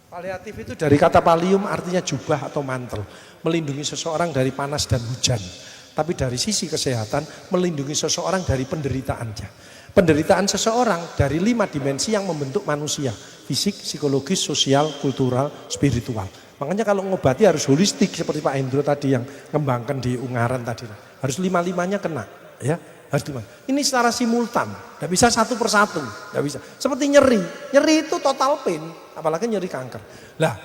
Paliatif itu dari kata palium artinya jubah atau mantel, melindungi seseorang dari panas dan hujan. Tapi dari sisi kesehatan melindungi seseorang dari penderitaannya. Penderitaan seseorang dari 5 dimensi yang membentuk manusia. Fisik, psikologis, sosial, kultural, spiritual. Makanya kalau ngobati harus holistik seperti Pak Hendro tadi yang ngembangkan di Ungaran tadi. Harus 5-5-nya kena. Ya, harus 5. Ini secara simultan. Tidak bisa satu persatu. Tidak bisa. Seperti nyeri. Nyeri itu total pain. Apalagi nyeri kanker. Lah,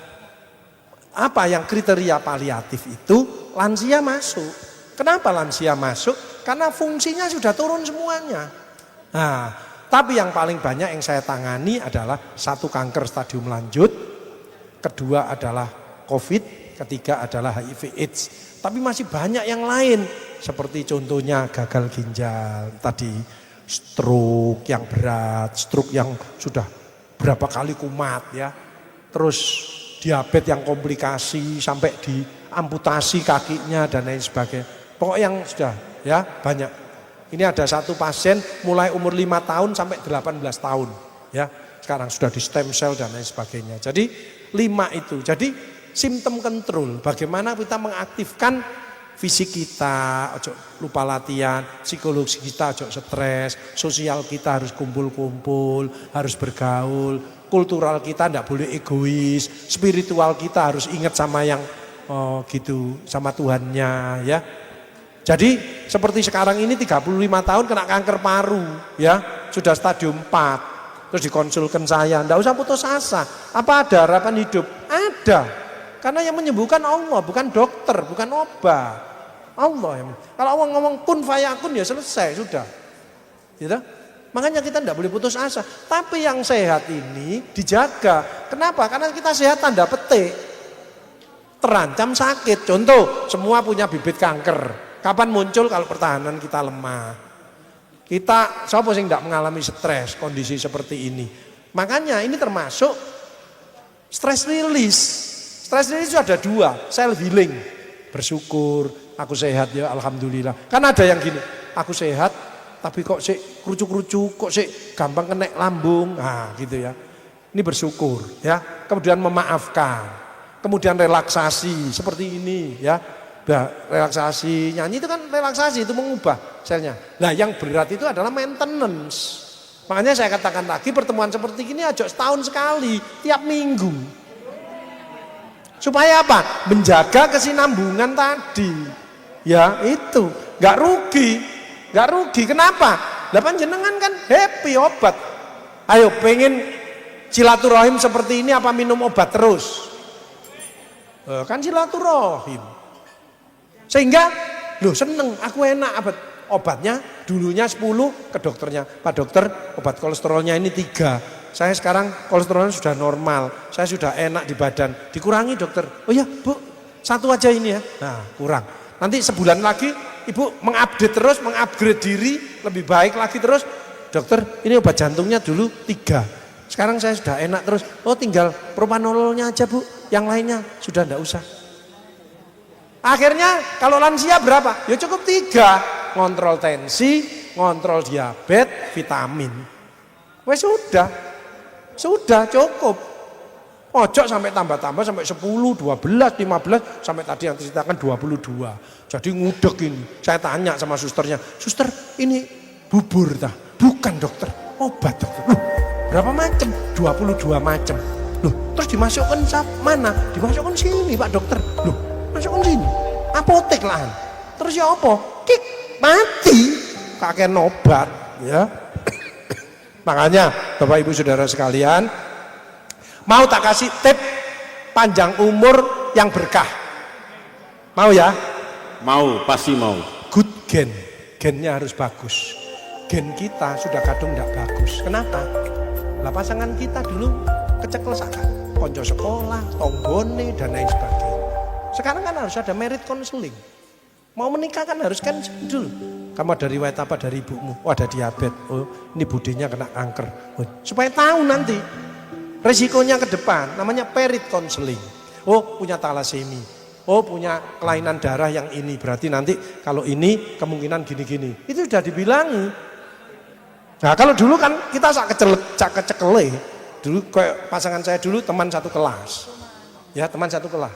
apa yang kriteria paliatif itu? Lansia masuk. Kenapa lansia masuk? Karena fungsinya sudah turun semuanya. Nah, tapi yang paling banyak yang saya tangani adalah 1 kanker stadium lanjut, kedua adalah COVID, ketiga adalah HIV AIDS. Tapi masih banyak yang lain, seperti contohnya gagal ginjal, tadi stroke yang berat, stroke yang sudah berapa kali kumat ya, terus diabetes yang komplikasi sampai diamputasi kakinya dan lain sebagainya. Pokok yang sudah ya banyak. Ini ada satu pasien mulai umur 5 tahun sampai 18 tahun ya. Sekarang sudah di stem cell dan lain sebagainya. Jadi 5 itu. Jadi simptom control, bagaimana kita mengaktifkan fisik kita, ojo lupa latihan, psikologi kita ojo stres, sosial kita harus kumpul-kumpul, harus bergaul, kultural kita tidak boleh egois, spiritual kita harus ingat sama yang gitu, sama Tuhannya ya. Jadi seperti sekarang ini 35 tahun kena kanker paru ya, sudah stadium 4. Terus dikonsulkan saya, enggak usah putus asa. Apa ada harapan hidup? Ada. Karena yang menyembuhkan Allah, bukan dokter, bukan obat. Allah yang. Kalau Allah ngomong kun fayakun ya selesai, sudah. Gitu? Makanya kita enggak boleh putus asa. Tapi yang sehat ini dijaga. Kenapa? Karena kita sehat tanda petik. Terancam sakit. Contoh, semua punya bibit kanker. Kapan muncul? Kalau pertahanan kita lemah. Kita, siapa sih tidak mengalami stres kondisi seperti ini. Makanya ini termasuk stress release. Stress release itu ada 2, self healing. Bersyukur, aku sehat ya alhamdulillah. Kan ada yang gini, aku sehat tapi kok sih kerucuk-kerucuk, kok sih gampang kena lambung. Nah gitu ya. Ini bersyukur ya. Kemudian memaafkan. Kemudian relaksasi seperti ini ya. Nah, relaksasi, nyanyi itu kan relaksasi, itu mengubah selnya. Nah yang berat itu adalah maintenance. Makanya saya katakan lagi pertemuan seperti ini aja setahun sekali, tiap minggu. Supaya apa? Menjaga kesinambungan tadi. Ya itu, gak rugi. Gak rugi, kenapa? Lah panjenengan kan happy obat. Ayo pengen silaturahim seperti ini apa minum obat terus? Kan silaturahim. Sehingga loh seneng, aku enak obatnya dulunya 10 ke dokternya. Pak dokter obat kolesterolnya ini 3. Saya sekarang kolesterolnya sudah normal, saya sudah enak di badan. Dikurangi dokter, oh ya bu 1 aja ini ya. Nah kurang, nanti sebulan lagi ibu mengupdate terus, mengupgrade diri lebih baik lagi terus. Dokter ini obat jantungnya dulu 3, sekarang saya sudah enak terus. Oh tinggal propanololnya aja bu, yang lainnya sudah enggak usah. Akhirnya kalau lansia berapa? Ya cukup 3. Ngontrol tensi, ngontrol diabetes, vitamin. Wes sudah cukup. Ojo sampai tambah-tambah sampai 10, 12, 15 sampai tadi yang diceritakan 22. Jadi ngudek ini. Saya tanya sama susternya, suster ini bubur tah? Bukan dokter, obat dokter. Loh, berapa macam? 22 macam. Loh, terus dimasukkan mana? Dimasukkan sini Pak dokter. Loh, masukkan sini, apotek lah. Terus ya apa? Kik, mati. Kakek obat, ya. Makanya Bapak Ibu Saudara sekalian, mau tak kasih tip panjang umur yang berkah? Mau ya? Mau, pasti mau. Good gen, gennya harus bagus. Gen kita sudah kadung tidak bagus. Kenapa? Lah pasangan kita dulu keceplosan, konco sekolah, tonggone dan lain sebagainya. Sekarang kan harus ada merit counseling. Mau menikah kan harus kan dulu. Kamu ada riwayat apa dari ibumu? Oh ada diabetes. Oh ini budinya kena kanker. Oh, supaya tahu nanti resikonya ke depan. Namanya merit counseling. Oh punya talasemi. Oh punya kelainan darah yang ini. Berarti nanti kalau ini kemungkinan gini-gini. Itu sudah dibilangi. Nah kalau dulu kan kita sak kecekele. Dulu kayak pasangan saya dulu teman satu kelas. Ya teman satu kelas.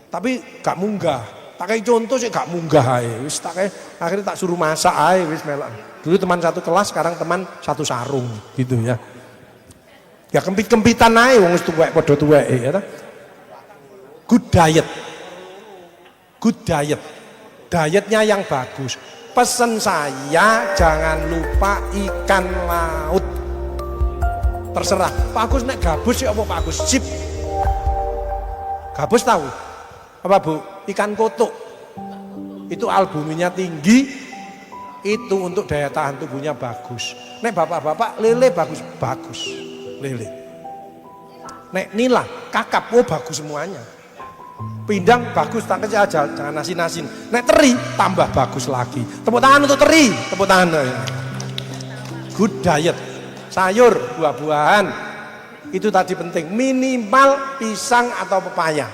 Tapi gak munggah. Tak kayak contoh sih gak munggah aja. Wis tak kayak akhirnya tak suruh masak aja wis melok. Dulu teman satu kelas, sekarang teman satu sarung gitu ya. Ya kempit-kempitan aja wong wis tuwek padha tuweke ya ta. Good diet. Good diet. Dietnya yang bagus. Pesan saya jangan lupa ikan laut. Terserah. Pak Agus nek gabus ya apa Pak Agus? Sip. Gabus tahu? Apa Bu? Ikan kotok. Itu albuminnya tinggi. Itu untuk daya tahan tubuhnya bagus. Nek bapak-bapak lele bagus. Lele. Nek nila, kakap, oh bagus semuanya. Pindang bagus, tak kecil aja, jangan asin-asin. Nek teri, tambah bagus lagi. Tepuk tangan untuk teri, tepuk tangan. Good diet. Sayur, buah-buahan. Itu tadi penting, minimal pisang atau pepaya.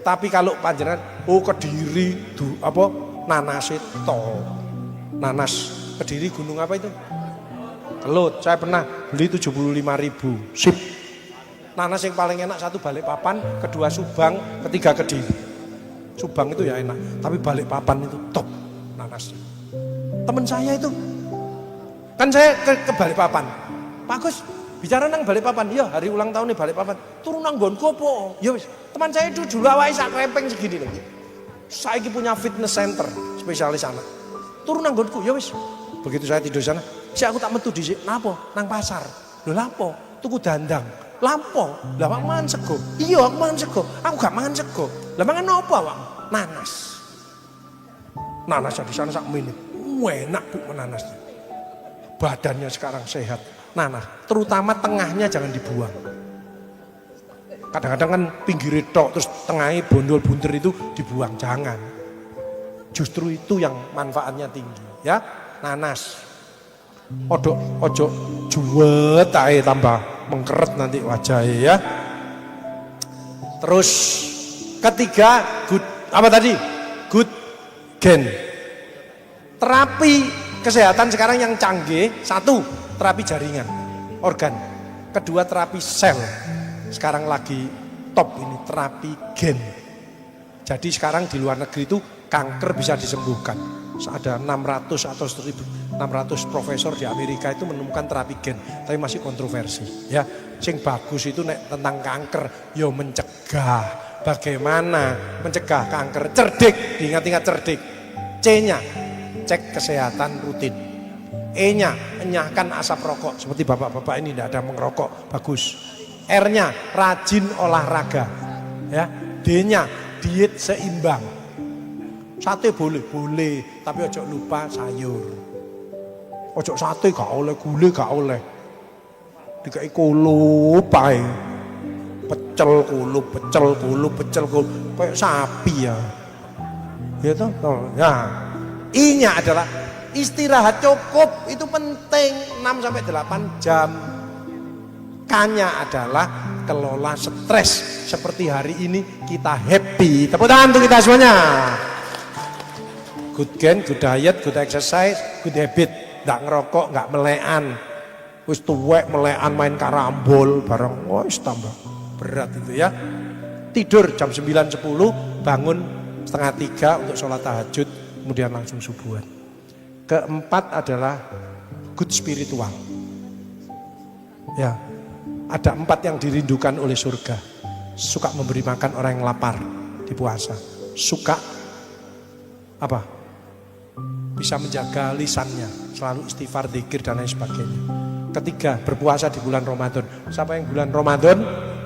Tapi kalau panjenengan, oh Kediri, nanas itu. Nanas Kediri gunung apa itu? Kelut, saya pernah beli 75.000. Sip. Nanas yang paling enak satu Balikpapan, kedua Subang, ketiga Kediri. Subang itu ya enak, tapi Balikpapan itu top nanas. Temen saya itu, kan saya ke Balikpapan. Pak Gus, bicara nang Balikpapan, ya hari ulang tahun nih Balikpapan. Turun nang nggonku apa? Ya wis, teman saya itu dulu awake sak krempeng segini nih. Saya punya fitness center spesialis anak. Turun nang nggonku, ya wis. Begitu saya tidur sana, si aku tak metu dhisik, napa? Nang pasar. Lho lapo? Tuku dandang. Lapo? Lah awak mangan sego. Iya, aku mangan sego. Aku gak mangan sego. Lah mangan apa, Pak? Nanas. Nanas di sana sak menit. Enak Bu nanas. Badannya sekarang sehat. Nanas, terutama tengahnya jangan dibuang. Kadang-kadang kan pinggir tok terus tengahnya bondol bunter itu dibuang, jangan. Justru itu yang manfaatnya tinggi, ya. Nanas. Ojo juwet ae tambah mengkeret nanti wajahnya, ya. Terus ketiga, good apa tadi? Good gen. Terapi kesehatan sekarang yang canggih, satu, terapi jaringan, organ. Kedua, terapi sel. Sekarang lagi top ini, terapi gen. Jadi sekarang di luar negeri itu kanker bisa disembuhkan. Ada 600 atau 1.600 profesor di Amerika itu menemukan terapi gen, tapi masih kontroversi. Ya, sing bagus itu tentang kanker, yo mencegah. Bagaimana mencegah kanker? Cerdik, diingat-ingat cerdik. C-nya, cek kesehatan rutin. E-nya, enyahkan asap rokok. Seperti bapak-bapak ini tidak ada mengerokok, bagus. R-nya, rajin olahraga. Ya, D-nya, diet seimbang. Sate boleh, tapi ojo lupa sayur. Ojo sate gak oleh, gulai gak oleh. Dikai kulup ae. Pecel kulup. Kayak sapi ya. Ya toh? Ya. I-nya adalah istirahat cukup, itu penting 6 sampai 8 jam. K-nya adalah kelola stres. Seperti hari ini kita happy. Tepuk tangan untuk kita semuanya. Good gen, good diet, good exercise, good habit. Nggak ngerokok, nggak melekan. Wis tuwek melekan main karambol bareng. Wis tambah berat itu ya. Tidur jam 9.10, bangun 2:30 untuk sholat tahajud, kemudian langsung subuhan. Keempat adalah good spiritual. Ya, ada 4 yang dirindukan oleh surga. Suka memberi makan orang yang lapar di puasa. Suka apa? Bisa menjaga lisannya, selalu istighfar, dzikir dan lain sebagainya. Ketiga, berpuasa di bulan Ramadan. Siapa yang bulan Ramadan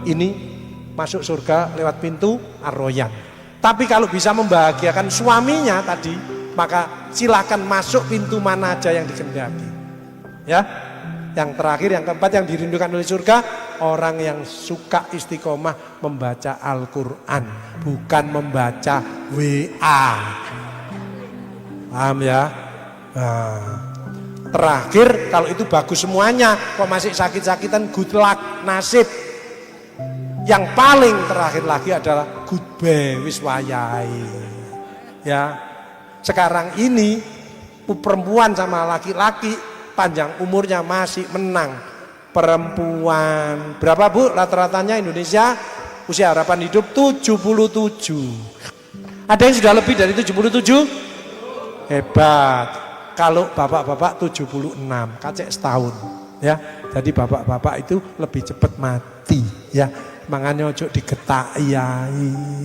ini masuk surga lewat pintu Ar-Royan. Tapi kalau bisa membahagiakan suaminya tadi, maka silakan masuk pintu mana aja yang dikehendaki. Ya. Yang terakhir, yang keempat yang dirindukan oleh surga, orang yang suka istiqomah membaca Al-Quran, bukan membaca WA. Paham ya? Nah, terakhir, kalau itu bagus semuanya, kok masih sakit-sakitan, good luck, nasib. Yang paling terakhir lagi adalah good bye, wis wayahe. Ya, sekarang ini perempuan sama laki-laki panjang umurnya masih menang. Perempuan berapa Bu rata-ratanya Indonesia usia harapan hidup 77. Ada yang sudah lebih dari 77? Hebat. Kalau bapak-bapak 76, kacek setahun ya. Jadi bapak-bapak itu lebih cepat mati ya. Makanya ojo digetaki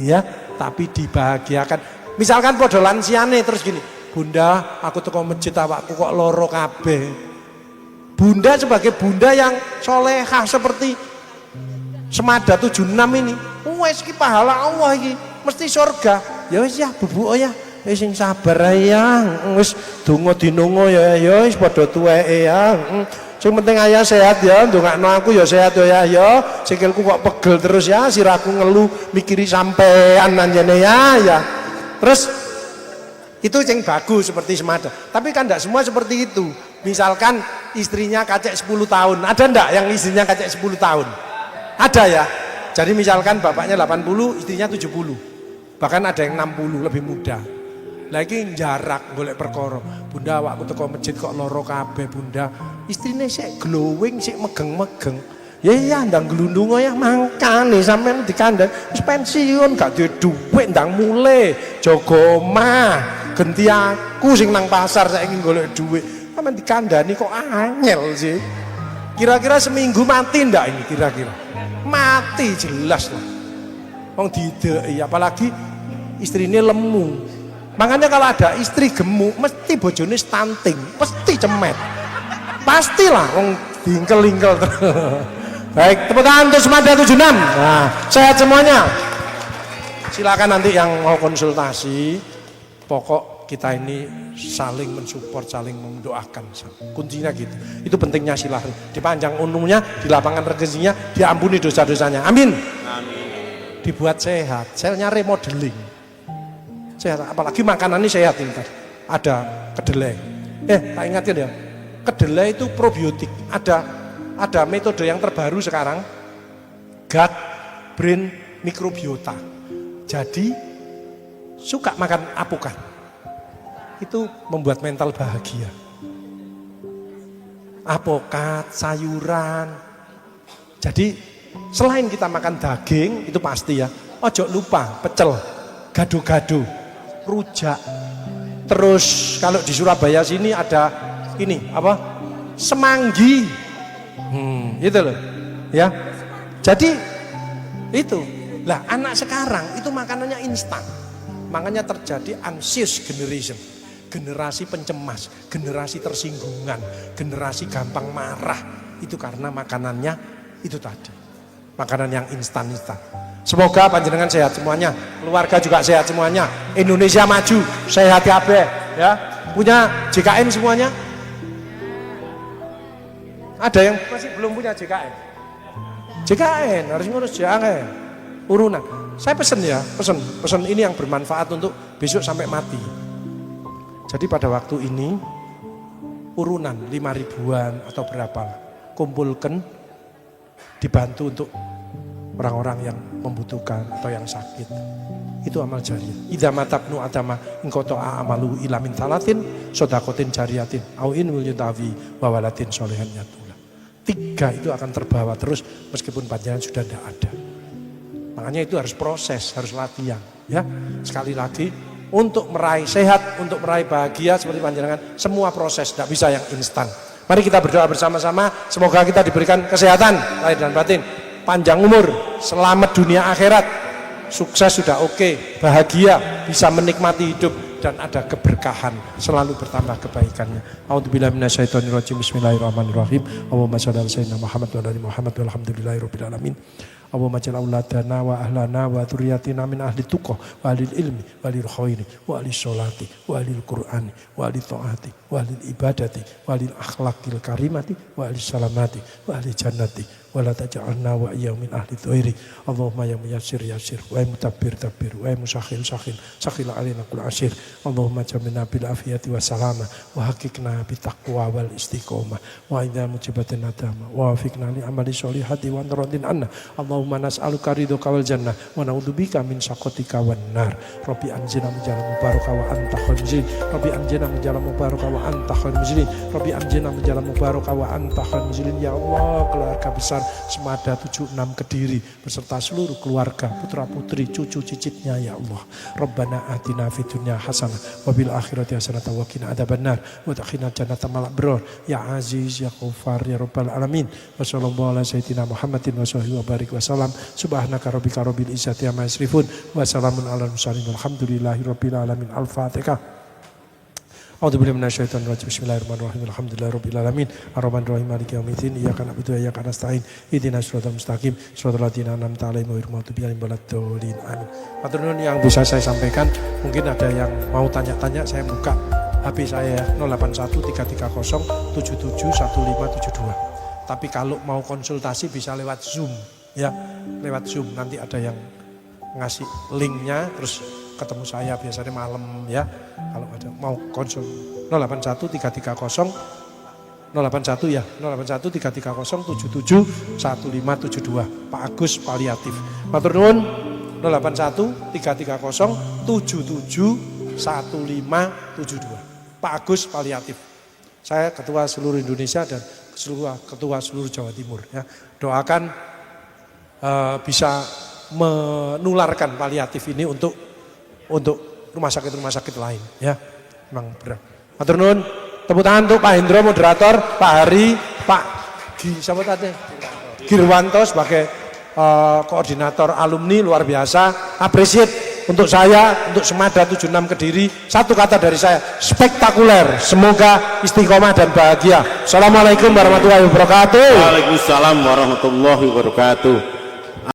ya, tapi dibahagiakan. Misalkan podo lansiane terus gini, Bunda, aku teko masjid awakku kok loro kabeh. Bunda sebagai bunda yang solehah seperti Semada 76 ini, wes iki pahala Allah iki, mesti surga. Ya wis ya, bubuk ya. Wis sing sabar ya, wis donga dinonga ya wis padha tuweke ya. Sing penting ayah sehat ya, ndongakno aku ya sehat ya. Sikilku kok pegel terus ya, sirahku ngeluh mikiri sampean anjene ya. Terus itu yang bagus seperti Semada. Tapi kan enggak semua seperti itu. Misalkan istrinya kacek 10 tahun. Ada enggak yang istrinya kacek 10 tahun? Ada ya. Jadi misalkan bapaknya 80, istrinya 70. Bahkan ada yang 60 lebih muda. Lagi jarak golek perkara. Bunda awakku teko masjid kok loro kabeh Bunda. Istrine sik glowing sik megeng-megeng. Ya iya ndang glundung ya mangkane sampean dikandani wis pensiun gak duwe dhuwit ndang mule jaga omah. Genti aku sing nang pasar saiki golek dhuwit. Sampean dikandani kok angel sih. Kira-kira seminggu mati ndak ini kira-kira? Mati jelas lah. Wong dideki apalagi istrine lemu. Makanya kalau ada istri gemuk, mesti bojone stunting, pasti cemet. Pastilah, wong dingkel-ingkel. Baik, tepuk tangan untuk Semada 76. Nah, sehat semuanya. Silakan nanti yang mau konsultasi. Pokok kita ini saling mensupport, saling mendoakan. Kuncinya gitu. Itu pentingnya silaturahmi. Dipanjang umurnya, di lapangan rezekinya, diampuni dosa-dosanya. Amin. Amin. Dibuat sehat, selnya remodeling. Sehat, apalagi makanannya sehat ini tadi. Ada kedelai. Tak ingatin ya, kedelai itu probiotik. Ada metode yang terbaru sekarang, gut brain microbiota. Jadi suka makan apukat, itu membuat mental bahagia. Apokat, sayuran. Jadi selain kita makan daging itu pasti ya. Ojo lupa pecel, gado-gado, rujak. Terus kalau di Surabaya sini ada ini apa? Semanggi. Itu loh. Ya. Jadi itu. Lah anak sekarang itu makanannya instan. Makanya terjadi anxious generation. Generasi pencemas, generasi tersinggungan, generasi gampang marah. Itu karena makanannya itu tadi. Makanan yang instan-instan. Semoga panjenengan sehat semuanya, keluarga juga sehat semuanya, Indonesia maju, sehat kabeh ya. Punya JKN semuanya? Ada yang masih belum punya JKN? JKN harus ngurus JKN. Urunan. Saya pesen ya, pesen ini yang bermanfaat untuk besok sampai mati. Jadi pada waktu ini urunan 5.000-an atau berapa lah, kumpulkan, dibantu untuk orang-orang yang membutuhkan atau yang sakit. Itu amal jariah. Idza matabnu adama ingkoto amalu ila min talatin sodakotin jariyatin au in yutawi wa walatin solehan yatula. 3 itu akan terbawa terus meskipun panjenengan sudah tidak ada. Makanya itu harus proses, harus latihan ya. Sekali lagi untuk meraih sehat, untuk meraih bahagia seperti panjenengan, semua proses, tidak bisa yang instan. Mari kita berdoa bersama-sama, semoga kita diberikan kesehatan lahir dan batin, panjang umur, selamat dunia akhirat, sukses sudah oke, bahagia, bisa menikmati hidup dan ada keberkahan, selalu bertambah kebaikannya. A'udzubillahi minasyaitonirrajim. Bismillahirrahmanirrahim. Allahumma shalli ala sayyidina Muhammad wa ala ali Muhammad walhamdulillahirabbil alamin. Allahumma ja'al auladana wa ahlana wa dzurriyyatina min ahli tuqah wa ahli ilmi wa ahli khairi wa ahli sholati wa ahli qur'ani wa ahli taati wa ahli ibadati wa ahli akhlaqil karimati wa ahli salamati wa ahli jannati wa la taj'alna wa iyyahu min ahli dhairi. Allahumma ya muyassir yassir wa ya mutabbir tabbir wa ya musakhil sakhil alaina kul asir. Allahumma jamina bil afiyati wa salama wa haqiqna bi taqwa wal istiqomah wa idza mujibatin nadama wa wafiqna li amali sholihati wa radin anna. Allahumma nas'aluka ridhoka wal jannah wa na'udzubika min sakhatika wan nar. Rabbi anjina min jalan mubaraka wa anta khairul. Rabbi anjina min jalan mubaraka wa anta khairul. Rabbi anjina min jalan mubaraka wa anta khairul. Ya Allah, keluarga besar Semada 76 Kediri beserta seluruh keluarga, putra putri, cucu cicitnya ya Allah. Rabbana atina fid dunya hasanah wa bil akhirati hasanah wa qina adzabannar wa adkhilna jannata ma'al abrar ya aziz ya ghaffar ya rabbal alamin. Wa sallallahu ala sayyidina Muhammadin wa sahbihi wa barik wa salam. Subhanaka rabbika rabbil izzati amma yasifun wa salamun alal mursalin walhamdulillahi rabbil alamin. Al-Fatihah. A'udzubillahi minasyaitonir rajim. Bismillahirrahmanirrahim. Alhamdulillahirabbil alamin. Arrahmanirrahim. Maliki yaumiddin. Iyyaka na'budu wa iyyaka nasta'in. Ihdinas siratal mustaqim. Siratal ladzina an'amta 'alaihim ghairil maghdubi 'alaihim waladdallin. Amin. Matur nuwun yang bisa saya sampaikan. Mungkin ada yang mau tanya-tanya, saya buka HP saya 081330771572. Tapi kalau mau konsultasi bisa lewat Zoom ya. Lewat Zoom nanti ada yang ngasih linknya terus ketemu saya biasanya malam ya. Kalau ada mau konsul 081330 081330771572 Pak Agus Paliatif. Matur nuwun 081330771572. 1572. Pak Agus Paliatif. Saya ketua seluruh Indonesia dan ketua seluruh Jawa Timur. Ya. Doakan bisa menularkan paliatif ini untuk rumah sakit lain. Ya, memang berat. Matur nuwun. Tepuk tangan untuk Pak Hendro moderator, Pak Hari, Pak siapa tadi? Girwanto sebagai koordinator alumni luar biasa. Appreciate untuk saya, untuk Semada 76 Kediri. Satu kata dari saya, spektakuler. Semoga istiqomah dan bahagia. Assalamualaikum warahmatullahi wabarakatuh. Waalaikumsalam warahmatullahi wabarakatuh.